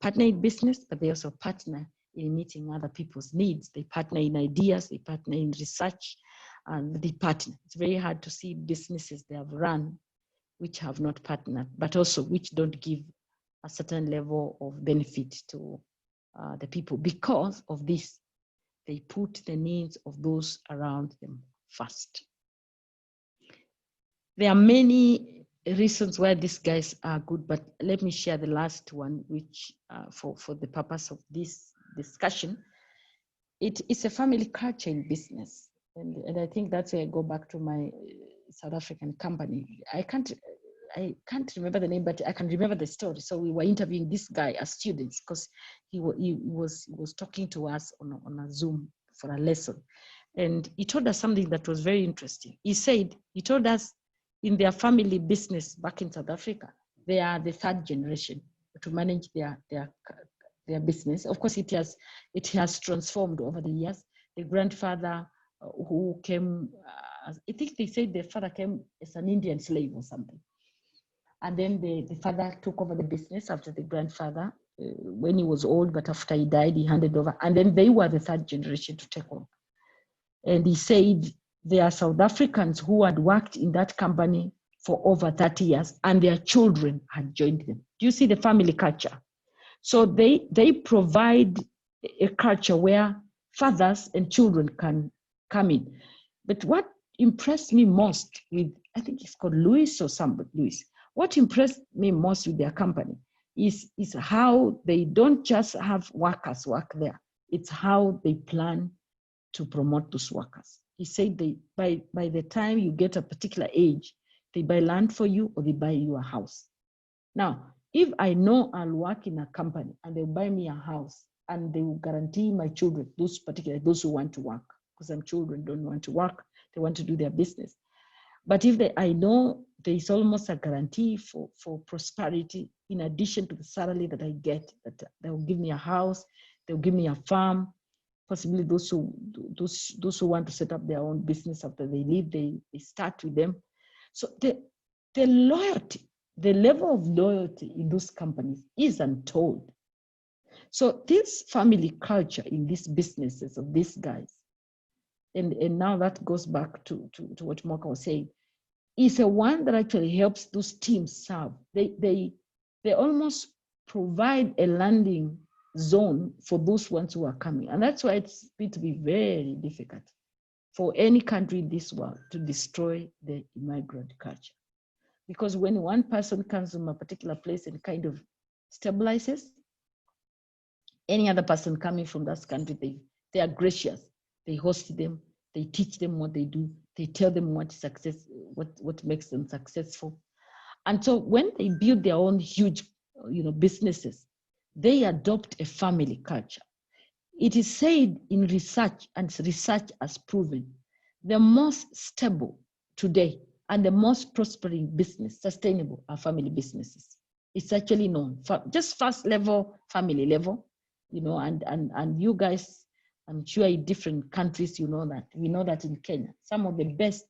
partner in business, but they also partner in meeting other people's needs. They partner in ideas, they partner in research, and they partner. It's very hard to see businesses they have run which have not partnered, but also which don't give a certain level of benefit to the people. Because of this, they put the needs of those around them first. There are many reasons why these guys are good, but let me share the last one, which for the purpose of this discussion, it is a family culture in business. And I think that's where I go back to my South African company. I can't remember the name, but I can remember the story. So we were interviewing this guy as students because he was talking to us on a Zoom for a lesson. And he told us something that was very interesting. He told us in their family business back in South Africa, they are the third generation to manage their business. Of course, it has transformed over the years. The grandfather who came, I think they said the father came as an Indian slave or something. And then the father took over the business after the grandfather when he was old, but after he died, he handed over. And then they were the third generation to take over. And he said there are South Africans who had worked in that company for over 30 years and their children had joined them. Do you see the family culture? So they provide a culture where fathers and children can come in. But what impressed me most with, I think it's called Louis or somebody, Louis, what impressed me most with their company
is how they don't just have workers work there. It's how they plan to promote those workers. He said they by the time you get a particular age, they buy land for you or they buy you a house. Now, if I know I'll work in a company and they'll buy me a house and they will guarantee my children, those who want to work, because some children don't want to work, they want to do their business. But if I know there's almost a guarantee for prosperity, in addition to the salary that I get, that they will give me a house, they'll give me a farm, possibly those who want to set up their own business after they leave, they start with them. So the loyalty, the level of loyalty in those companies is untold. So this family culture in these businesses of these guys, and now that goes back to what Moka was saying, is a one that actually helps those teams serve. They almost provide a landing zone for those ones who are coming. And that's why it's going to be very difficult for any country in this world to destroy the immigrant culture. Because when one person comes from a particular place and kind of stabilizes, any other person coming from that country, they are gracious. They host them, they teach them what they do, they tell them what makes them successful. And so when they build their own huge businesses, they adopt a family culture. It is said in research, and research has proven, the most stable today and the most prospering business, sustainable, are family businesses. It's actually known, just first level, family level, and you guys, I'm sure in different countries, you know that. We know that in Kenya, some of the best,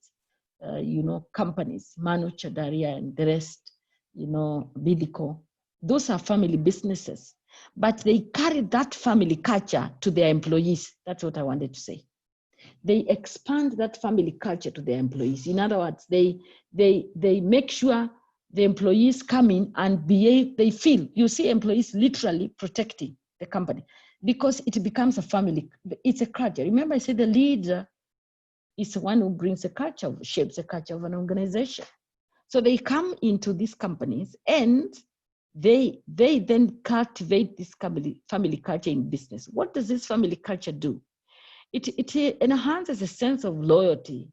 companies, Manu Chadaria and the rest, Bidco, those are family businesses, but they carry that family culture to their employees. That's what I wanted to say. They expand that family culture to their employees. In other words, they make sure the employees come in and behave, they feel, you see employees literally protecting the company because it becomes a family, it's a culture. Remember I said the leader is the one who brings a culture, shapes the culture of an organization. So they come into these companies and they then cultivate this family culture in business. What does this family culture do? It enhances a sense of loyalty,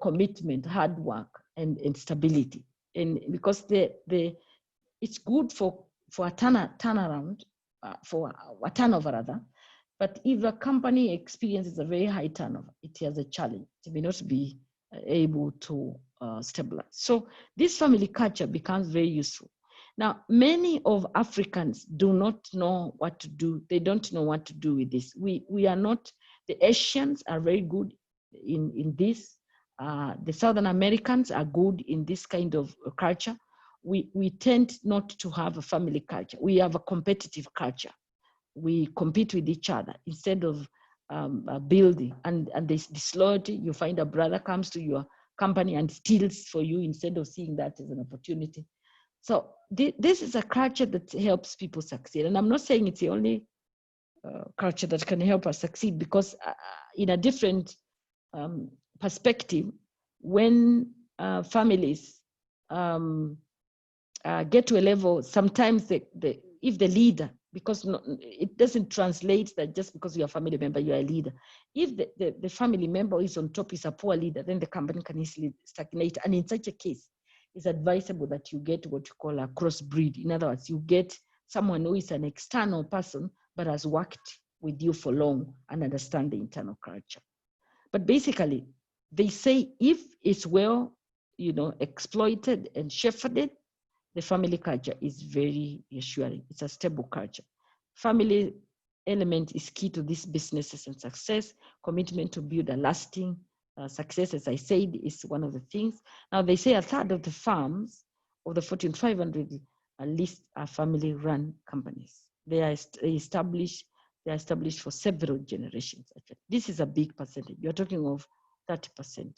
commitment, hard work, and stability. And because it's good for a turnaround, for a turnover rather. But if a company experiences a very high turnover, it has a challenge. It may not be able to stabilize. So this family culture becomes very useful. Now, many of Africans do not know what to do. They don't know what to do with this. We are not, the Asians are very good in this. The Southern Americans are good in this kind of culture. We tend not to have a family culture. We have a competitive culture. We compete with each other instead of building. And this disloyalty, you find a brother comes to your company and steals for you instead of seeing that as an opportunity. So this is a culture that helps people succeed. And I'm not saying it's the only culture that can help us succeed, because in a different perspective, when families get to a level, sometimes if the leader, because it doesn't translate that just because you're a family member, you're a leader. If the family member is on top is a poor leader, then the company can easily stagnate. And in such a case, it's advisable that you get what you call a crossbreed. In other words, you get someone who is an external person, but has worked with you for long and understand the internal culture. But basically, they say if it's well, exploited and shepherded, the family culture is very reassuring. It's a stable culture. Family element is key to these businesses and success. Commitment to build a lasting success, as I said, is one of the things. Now, they say a third of the firms of the Fortune 500 list are family-run companies. They are established for several generations. This is a big percentage. You're talking of 30%.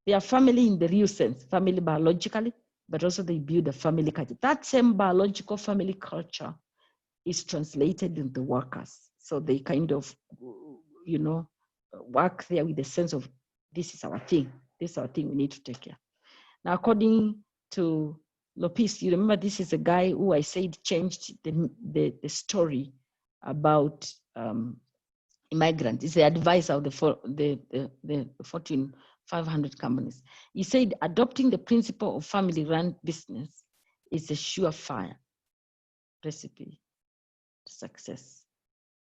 They are family in the real sense, family biologically, but also they build a family culture. That same biological family culture is translated into workers. So they kind of, work there with the sense of, this is our thing. This is our thing, we need to take care. Now, according to Lopez, you remember this is a guy who I said changed the story about Immigrant. He's the advisor of the Fortune 500 companies. He said adopting the principle of family-run business is a surefire recipe to success.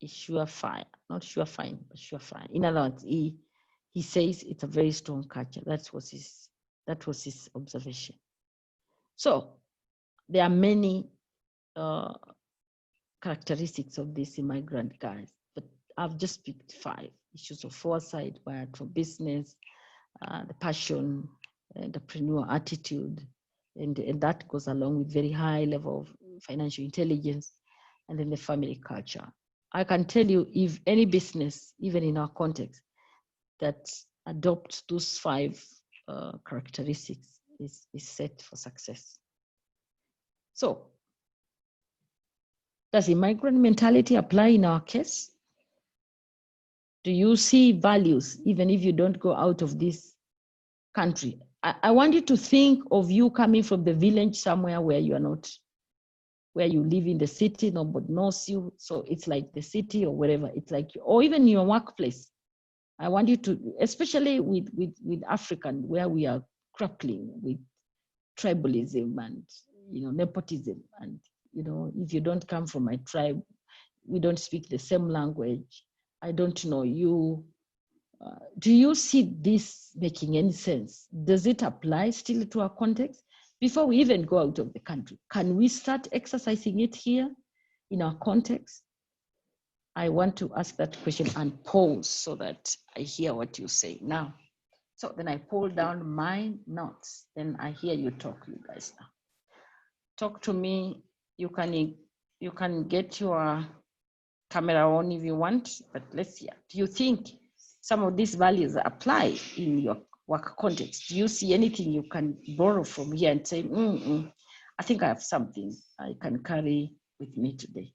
Is surefire, not surefine, but surefire. In other words, he says it's a very strong culture. That was his observation. So there are many characteristics of these immigrant guys, but I've just picked 5 issues of foresight, wired for business, the passion, entrepreneur attitude, and that goes along with very high level of financial intelligence, and then the family culture. I can tell you, if any business, even in our context, that adopts those 5 characteristics is set for success. So, does immigrant mentality apply in our case? Do you see values, even if you don't go out of this country? I want you to think of you coming from the village somewhere where you are not, where you live in the city, nobody knows you. So it's like the city or wherever, it's like, or even your workplace. I want you to, especially with African, where we are grappling with tribalism and, nepotism. And, if you don't come from my tribe, we don't speak the same language, I don't know you. Do you see this making any sense? Does it apply still to our context? Before we even go out of the country, can we start exercising it here in our context? I want to ask that question and pause so that I hear what you say now. So then I pull down my notes, then I hear you talk, you guys now. Talk to me. You can get your camera on if you want, but let's see. Do you think some of these values apply in your work context? Do you see anything you can borrow from here and say, I think I have something I can carry with me today?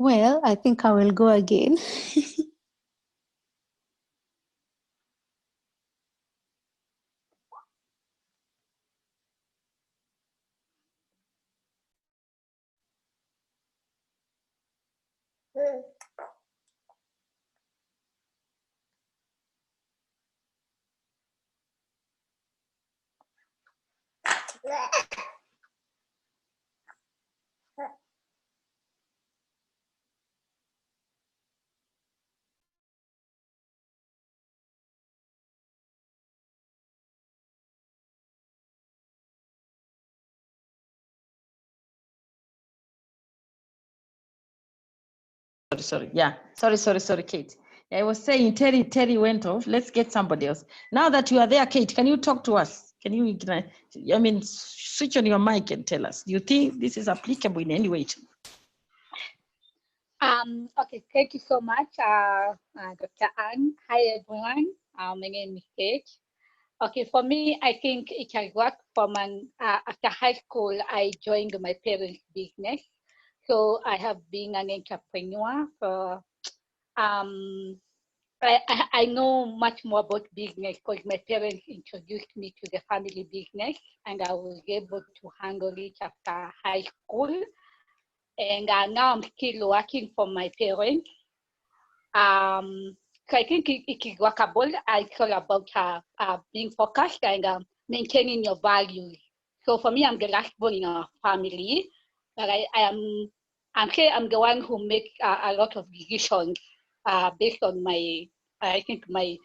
Well, I think I will go again.
Sorry, yeah. Sorry, Kate. I was saying Terry went off. Let's get somebody else. Now that you are there, Kate, can you talk to us? Can you, switch on your mic and tell us, do you think this is applicable in any way?
Okay, thank you so much, Dr. Ann. Hi, everyone. My name is Kate. Okay, for me, I think it has worked from after high school, I joined my parents' business. So I have been an entrepreneur for, I know much more about business because my parents introduced me to the family business and I was able to handle it after high school. And now I'm still working for my parents. So I think it is workable. It's all about being focused and maintaining your values. So for me, I'm the last born in our family, but I'm sure I'm the one who makes a lot of decisions based on I think my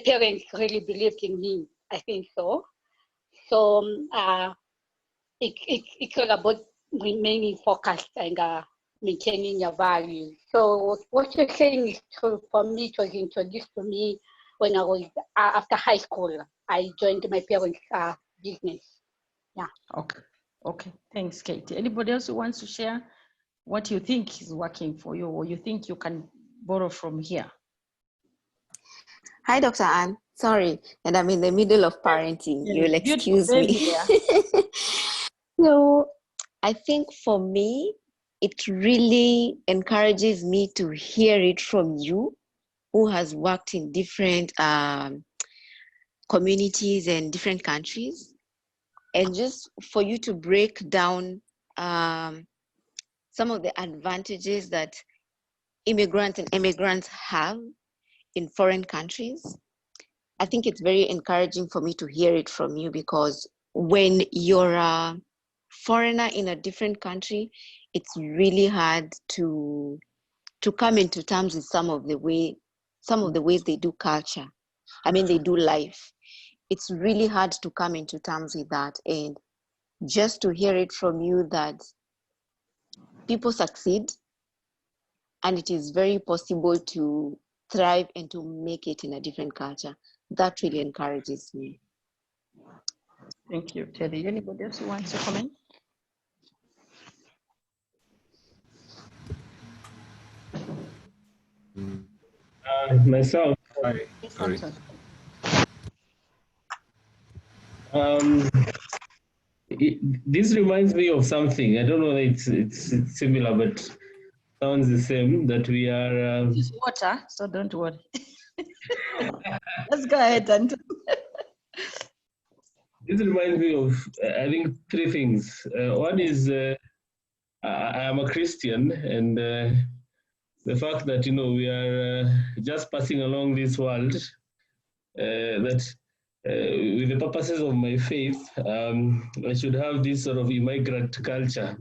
parents really believed in me. I think so. So it's all about remaining focused and maintaining your values. So what you're saying is true. For me, it was introduced to me when I was after high school. I joined my parents' business. Yeah.
Okay. Okay. Thanks, Katie. Anybody else who wants to share what you think is working for you, or you think you can borrow from here?
Hi, Dr. Anne. Sorry, and I'm in the middle of parenting.
Yeah,
You'll
beautiful
excuse
baby
me.
there.
So I think for me, it really encourages me to hear it from you, who has worked in different communities and different countries, and just for you to break down some of the advantages that immigrants and immigrants have in foreign countries. I think it's very encouraging for me to hear it from you, because when you're a foreigner in a different country, it's really hard to come into terms with some of the ways they do culture. I mean, they do life. It's really hard to come into terms with that. And just to hear it from you that people succeed and it is very possible to thrive and to make it in a different culture, that really encourages me.
Thank you, Teddy. Anybody else who wants to comment?
Myself,
Sorry.
This reminds me of something. I don't know if it's similar, but sounds the same. That we are.
Use water, so don't worry. Let's go ahead and.
This reminds me of, I think, three things. One is I am a Christian, and the fact that we are just passing along this world, that with the purposes of my faith, I should have this sort of immigrant culture,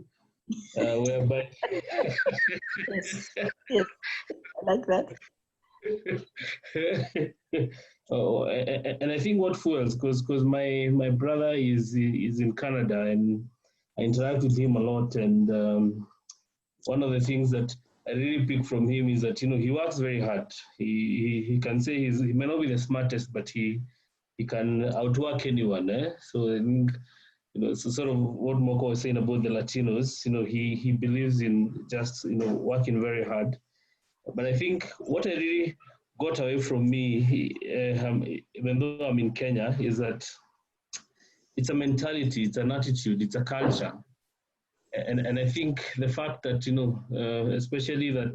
whereby.
Yes. Yes, I like that.
And I think what fuels, because my brother is in Canada, and I interact with him a lot, and one of the things that I really pick from him is that he works very hard. He can say he may not be the smartest, but he can outwork anyone. So I think so sort of what Moko was saying about the Latinos. He believes in just working very hard. But I think what I really got away from me, even though I'm in Kenya, is that it's a mentality, it's an attitude, it's a culture. And I think the fact that, especially that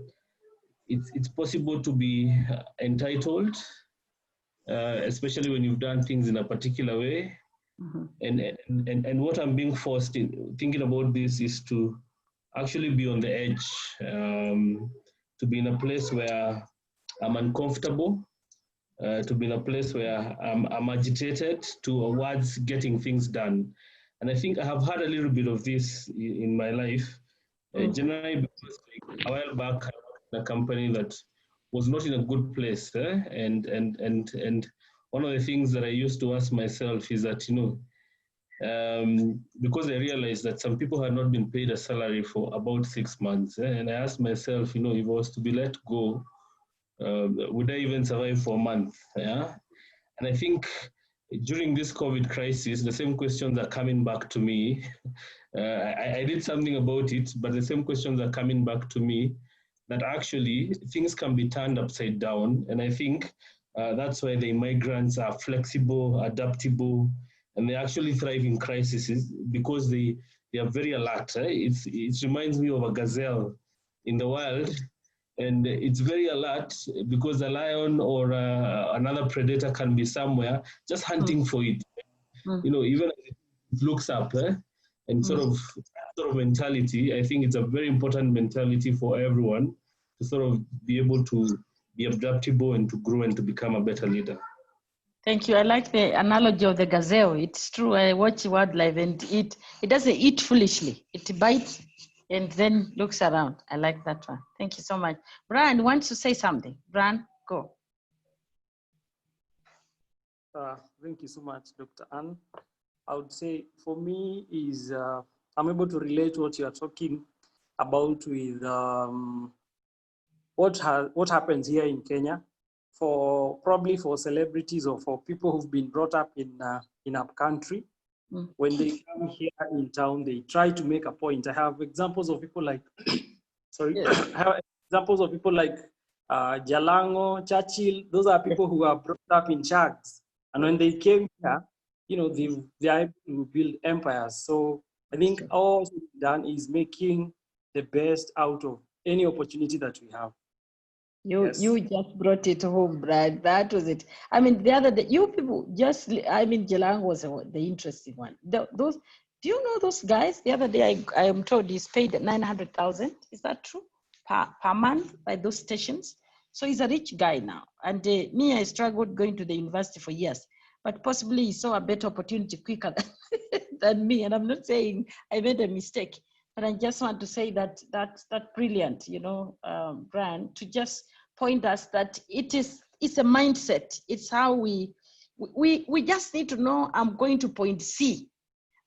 it's possible to be entitled, especially when you've done things in a particular way. Mm-hmm. And what I'm being forced in thinking about this is to actually be on the edge, to be in a place where I'm uncomfortable, to be in a place where I'm agitated towards getting things done. And I think I have had a little bit of this in my life, generally because a while back I worked in a company that was not in a good place. And one of the things that I used to ask myself is that, because I realized that some people had not been paid a salary for about 6 months. And I asked myself, if I was to be let go, would I even survive for a month? Yeah. And I think during this COVID crisis, the same questions are coming back to me. I did something about it, but the same questions are coming back to me, that actually things can be turned upside down. And I think that's why the immigrants are flexible, adaptable, and they actually thrive in crises, because they are very alert. It reminds me of a gazelle in the wild. And it's very alert, because a lion or another predator can be somewhere just hunting for it. Even as it looks up, and sort of mentality. I think it's a very important mentality for everyone to sort of be able to be adaptable and to grow and to become a better leader.
Thank you. I like the analogy of the gazelle. It's true. I watch wildlife, and it doesn't eat foolishly. It bites and then looks around. I like that one. Thank you so much. Brian wants to say something. Brian, go.
Thank you so much, Dr. Anne. I would say for me is I'm able to relate what you are talking about with what happens here in Kenya, probably for celebrities or for people who've been brought up in a country. when they come here in town, they try to make a point. I have examples of people like, sorry, I have examples of people like Jalango, Churchill. Those are people who are brought up in shags. And when they came here, you know, they are able to build empires. So I think all we've done is making the best out of any opportunity that we have.
You just brought it home, Brad. That was it. I mean, the other day, you people just, I mean, Jalang was the interesting one. Those, do you know those guys? The other day, I am told he's paid 900,000. Is that true? Per month by those stations. So he's a rich guy now. And me, I struggled going to the university for years, but possibly he saw a better opportunity quicker than me. And I'm not saying I made a mistake. But I just want to say that that's brilliant, you know, Brian, to just point us that it's a mindset. It's how we just need to know I'm going to point C.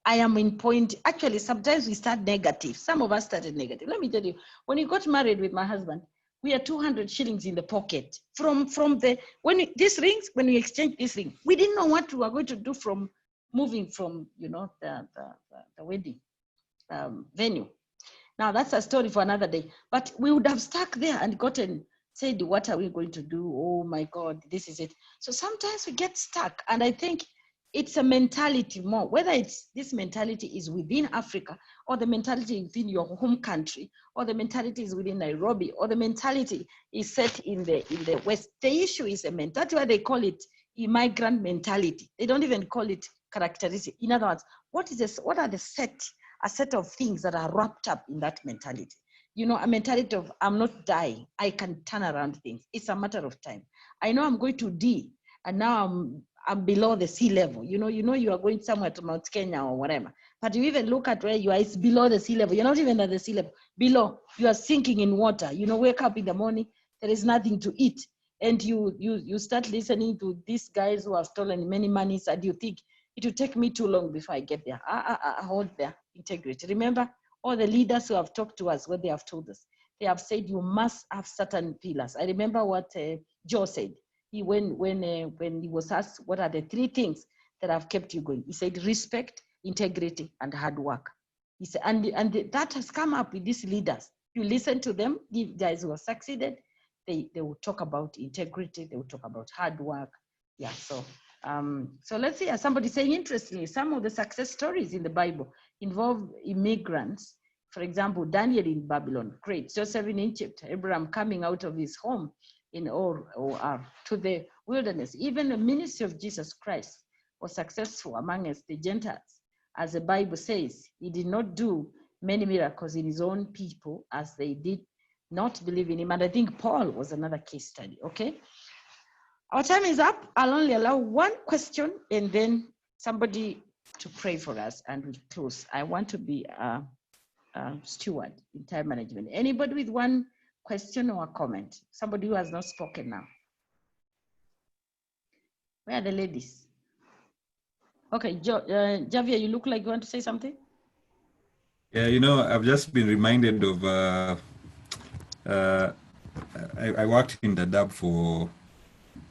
I am in point. Actually, sometimes we start negative. Some of us started negative. Let me tell you, when you got married with my husband, we had 200 shillings in the pocket from the, when we exchange this ring, we didn't know what we were going to do from moving from, you know, the wedding venue. Now that's a story for another day, but we would have stuck there and said, what are we going to do? Oh my God, this is it. So sometimes we get stuck, and I think it's a mentality more, whether it's this mentality is within Africa, or the mentality within your home country, or the mentality is within Nairobi, or the mentality is set in the West. The issue is a mentality. That's why they call it immigrant mentality. They don't even call it characteristic. In other words, what are a set of things that are wrapped up in that mentality? You know, a mentality of, I'm not dying, I can turn around things. It's a matter of time. I know I'm going to D, and now I'm below the sea level. You know, you are going somewhere to Mount Kenya or whatever, but you even look at where you are, it's below the sea level. You're not even at the sea level. Below, you are sinking in water. You know, wake up in the morning, there is nothing to eat. And you start listening to these guys who have stolen many monies, and you think, it will take me too long before I get there. I hold their integrity. Remember, all the leaders who have talked to us, what they have told us, they have said you must have certain pillars. I remember what Joe said. When he was asked, what are the three things that have kept you going? He said, respect, integrity, and hard work. He said, and that has come up with these leaders. You listen to them, the guys who have succeeded, they will talk about integrity, they will talk about hard work. Yeah, so let's see, somebody saying, interestingly, some of the success stories in the Bible involve immigrants. For example, Daniel in Babylon, great. Joseph in Egypt, Abraham coming out of his home in Or to the wilderness. Even the ministry of Jesus Christ was successful amongst the Gentiles. As the Bible says, he did not do many miracles in his own people as they did not believe in him. And I think Paul was another case study, okay? Our time is up. I'll only allow one question and then somebody to pray for us and we close. I want to be a steward in time management. Anybody with one question or a comment? Somebody who has not spoken now. Where are the ladies? Okay, Javier, you look like you want to say something?
Yeah, you know, I've just been reminded of, I worked in Dadaab for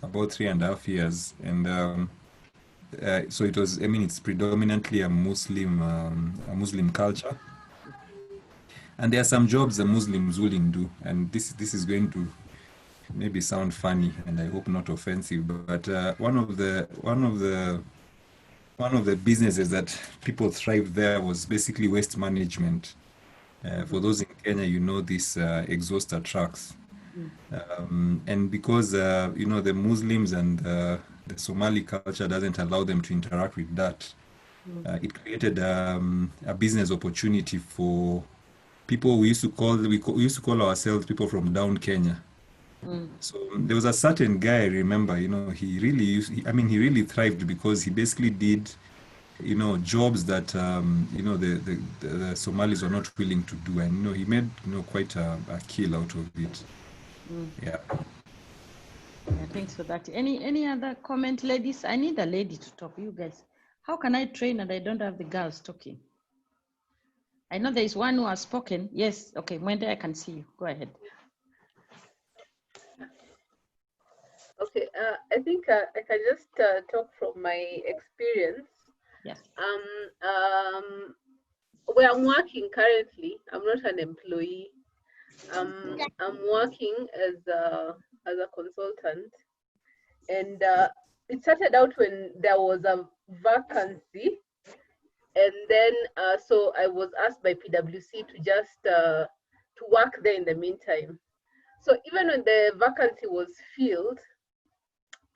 about 3.5 years, and so it was, I mean, it's predominantly a Muslim culture, and there are some jobs the Muslims wouldn't do, and this is going to maybe sound funny, and I hope not offensive, but one of the businesses that people thrived there was basically waste management. For those in Kenya, you know, these exhauster trucks. And because, you know, the Muslims and the Somali culture doesn't allow them to interact with that, it created a business opportunity for people we used to call ourselves people from down Kenya. So there was a certain guy, I remember, you know, he really thrived because he basically did, you know, jobs that, you know, the Somalis were not willing to do. And, you know, he made, you know, quite a kill out of it. Yeah.
Yeah, thanks for that. Any other comment, ladies? I need a lady to talk. You guys, how can I train and I don't have the girls talking? I know there is one who has spoken. Yes, okay, Mwende, I can see you. Go ahead.
Okay, I think I can just talk from my experience.
Yes.
Where I'm working currently, I'm not an employee. I'm working as a consultant, and it started out when there was a vacancy, and then so I was asked by PwC to just to work there in the meantime. So even when the vacancy was filled,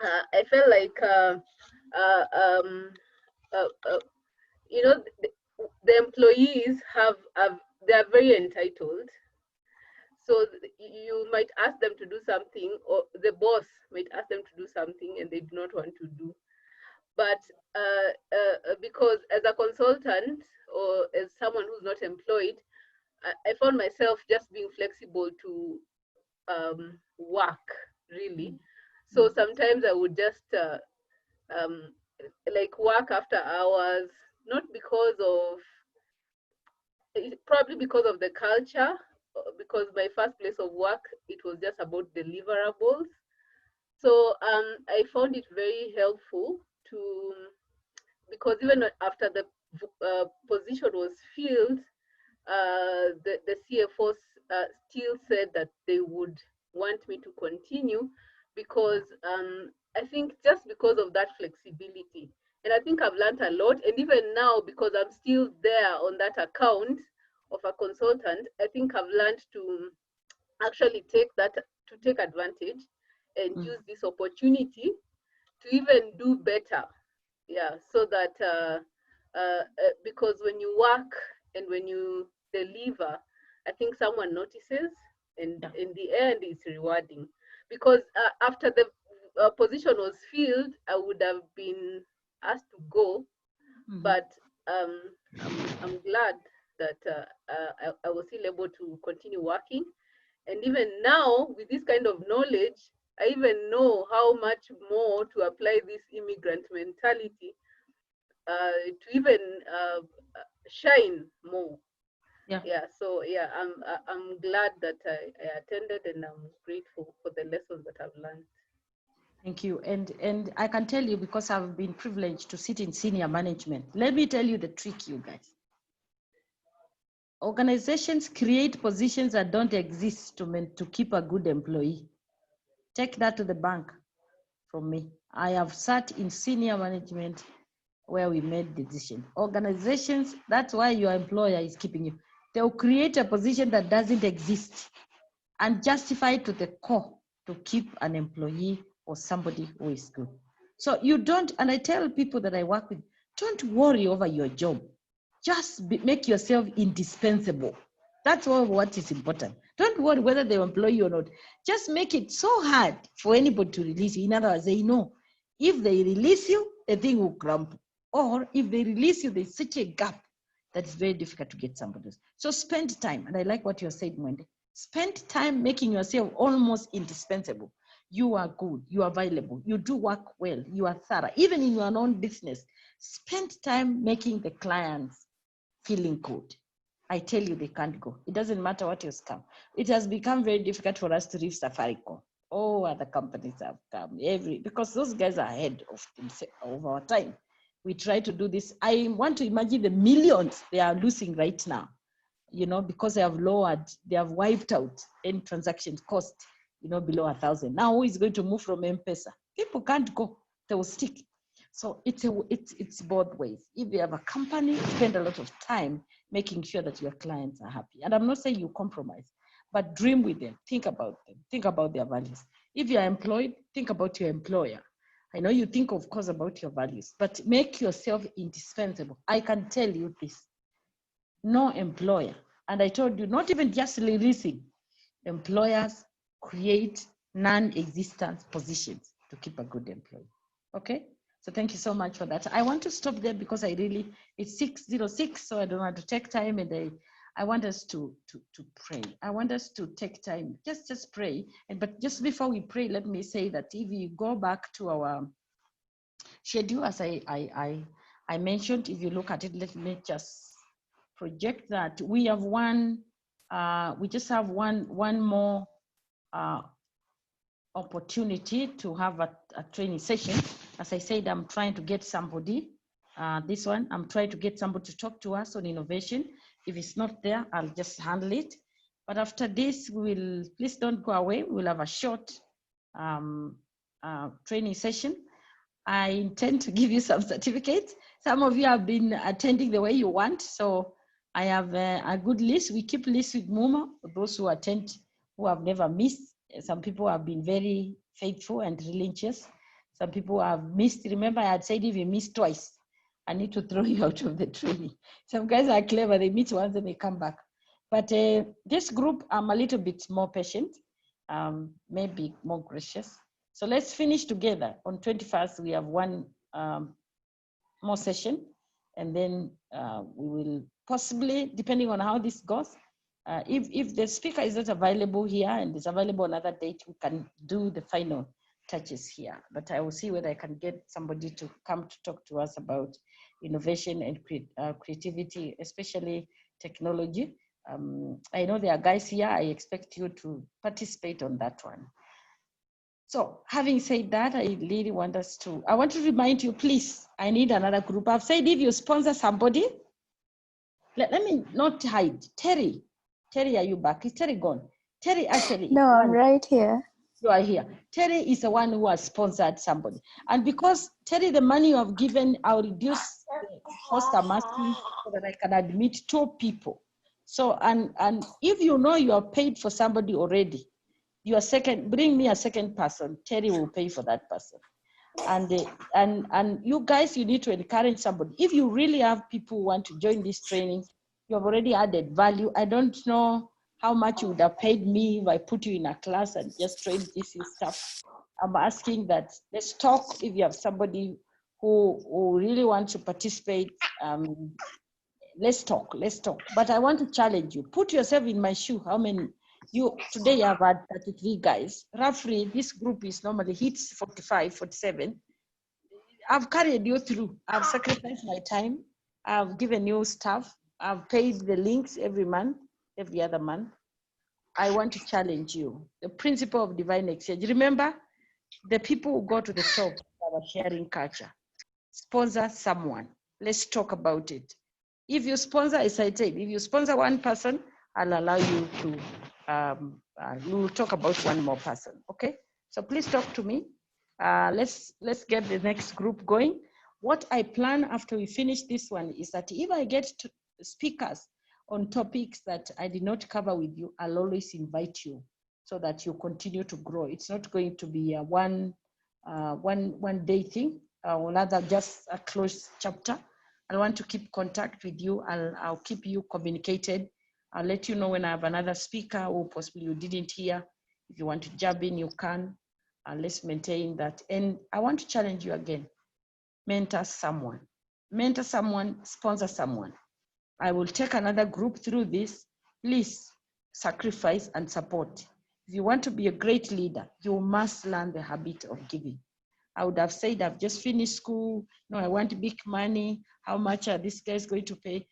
I felt like you know, the employees they are very entitled. So you might ask them to do something, or the boss might ask them to do something and they do not want to do. But because as a consultant or as someone who's not employed, I found myself just being flexible to work, really. So sometimes I would just like work after hours, not because of, probably because of the culture, because my first place of work, it was just about deliverables. So I found it very helpful to, because even after the position was filled, the CFOs still said that they would want me to continue, because I think just because of that flexibility. And I think I've learned a lot. And even now, because I'm still there on that account of a consultant, I think I've learned to actually take advantage and use this opportunity to even do better. Yeah, so that because when you work and when you deliver, I think someone notices, and in the end, it's rewarding. Because after the position was filled, I would have been asked to go, but I'm glad that I was still able to continue working. And even now, with this kind of knowledge, I even know how much more to apply this immigrant mentality to even shine more. Yeah. So yeah, I'm glad that I attended, and I'm grateful for the lessons that I've learned.
Thank you. And I can tell you, because I've been privileged to sit in senior management. Let me tell you the trick, you guys. Organizations create positions that don't exist to keep a good employee. Take that to the bank from me. I have sat in senior management where we made decisions. Organizations, that's why your employer is keeping you. They'll create a position that doesn't exist and justify it to the core to keep an employee or somebody who is good. So you don't, and I tell people that I work with, don't worry over your job. Just make yourself indispensable. That's what is important. Don't worry whether they employ you or not. Just make it so hard for anybody to release you. In other words, they know if they release you, the thing will crumble. Or if they release you, there's such a gap that it's very difficult to get somebody else. So spend time, and I like what you're saying, Wendy. Spend time making yourself almost indispensable. You are good, you are available, you do work well, you are thorough. Even in your own business, spend time making the clients feeling good. I tell you, they can't go. It doesn't matter what you scam. It has become very difficult for us to reach Safaricom. Oh, other companies have come because those guys are ahead of our time. We try to do this. I want to imagine the millions they are losing right now, because they have wiped out any transaction cost, below 1,000. Now who is going to move from M-Pesa? People can't go, they will stick. So it's both ways. If you have a company, spend a lot of time making sure that your clients are happy. And I'm not saying you compromise, but dream with them, think about them, think about their values. If you're employed, think about your employer. I know you think, of course, about your values, but make yourself indispensable. I can tell you this, no employer, and I told you, not even just releasing, employers create non-existent positions to keep a good employee. Okay, so thank you so much for that. I want to stop there because it's 6:06, so I don't want to take time, and I want us to pray. I want us to take time, just pray. But just before we pray, let me say that if you go back to our schedule, as I mentioned, if you look at it, let me just project that we have we just have one more opportunity to have a training session. As I said, I'm trying to get somebody This one, I'm trying to get somebody to talk to us on innovation. If it's not there, I'll just handle it. But after this, please don't go away. We'll have a short training session. I intend to give you some certificates. Some of you have been attending the way you want. So I have a good list. We keep lists with Muma, those who attend, who have never missed. Some people have been very faithful and religious. Some people have missed. Remember, I had said if you miss twice, I need to throw you out of the training. Some guys are clever. They meet once and they come back. But this group, I'm a little bit more patient, maybe more gracious. So let's finish together. On 21st, we have one more session. And then we will possibly, depending on how this goes, if the speaker is not available here and is available another date, we can do the final touches here. But I will see whether I can get somebody to come to talk to us about innovation and creativity, especially technology. I know there are guys here. I expect you to participate on that one. So having said that, I really want us to, I want to remind you, please, I need another group. I've said if you sponsor somebody, let me not hide. Terry, are you back? Is Terry gone? Terry actually.
No, I'm right here.
You are here. Terry is the one who has sponsored somebody. And because Terry, the money you have given, I'll reduce the cost I'm asking so that I can admit 2 people. So, and if you know you are paid for somebody already, your second, bring me a second person, Terry will pay for that person. And you guys, you need to encourage somebody. If you really have people who want to join this training, you have already added value. I don't know how much you would have paid me if I put you in a class and just train this stuff. I'm asking that let's talk. If you have somebody who really wants to participate, let's talk. But I want to challenge you. Put yourself in my shoe. How many? Today I've had 33 guys. Roughly, this group is normally hits 45, 47. I've carried you through. I've sacrificed my time. I've given you stuff. I've paid the links every month, every other month. I want to challenge you. The principle of divine exchange. Remember, the people who go to the top are sharing culture. Sponsor someone. Let's talk about it. If you sponsor, as I said, if you sponsor one person, I'll allow you to, we'll talk about one more person, okay? So please talk to me. Let's get the next group going. What I plan after we finish this one is that if I get to speakers on topics that I did not cover with you, I'll always invite you so that you continue to grow. It's not going to be a one day thing, or rather just a closed chapter. I want to keep contact with you. I'll keep you communicated. I'll let you know when I have another speaker who possibly you didn't hear. If you want to jump in, you can. Let's maintain that. And I want to challenge you again. Mentor someone. Mentor someone, sponsor someone. I will take another group through this. Please sacrifice and support. If you want to be a great leader, you must learn the habit of giving. I would have said, I've just finished school. No, I want big money. How much are these guys going to pay?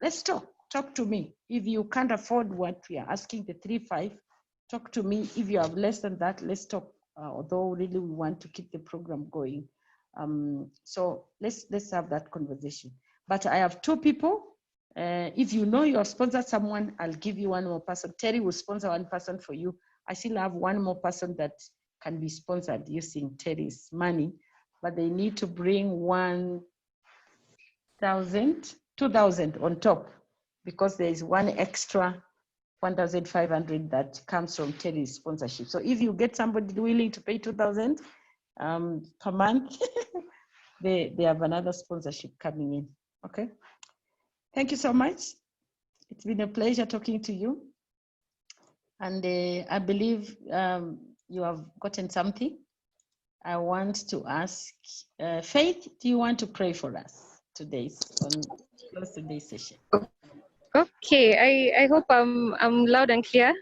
Let's talk. Talk to me. If you can't afford what we are asking, the 3-5, talk to me. If you have less than that, let's talk. Although really we want to keep the program going. So let's have that conversation. But I have 2 people. If you know you have sponsored someone, I'll give you one more person. Terry will sponsor one person for you. I still have one more person that can be sponsored using Terry's money, but they need to bring 1,000, 2,000 on top, because there is one extra 1,500 that comes from Terry's sponsorship. So if you get somebody willing to pay 2,000 per month, they have another sponsorship coming in. Okay. Thank you so much. It's been a pleasure talking to you. And I believe you have gotten something. I want to ask Faith, do you want to pray for us today's session?
Okay, I hope I'm loud and clear.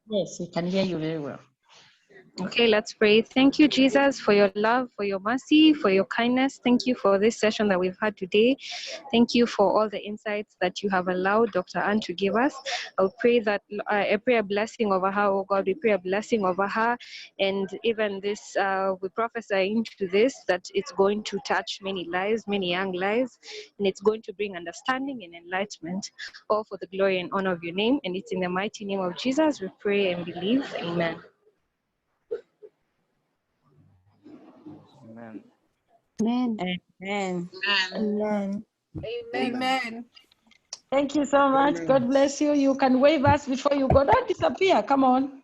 Yes, we can hear you very well.
Okay, let's pray. Thank you, Jesus, for your love, for your mercy, for your kindness. Thank you for this session that we've had today. Thank you for all the insights that you have allowed Dr. Anne to give us. I'll pray that I pray a blessing over her, oh God. We pray a blessing over her. And even this, we prophesy into this, that it's going to touch many lives, many young lives, and it's going to bring understanding and enlightenment, all for the glory and honor of your name. And it's in the mighty name of Jesus we pray and believe. Amen.
Amen.
Amen.
Amen.
Amen.
Amen.
Thank you so much. God bless you. You can wave us before you go. Don't disappear. Come on.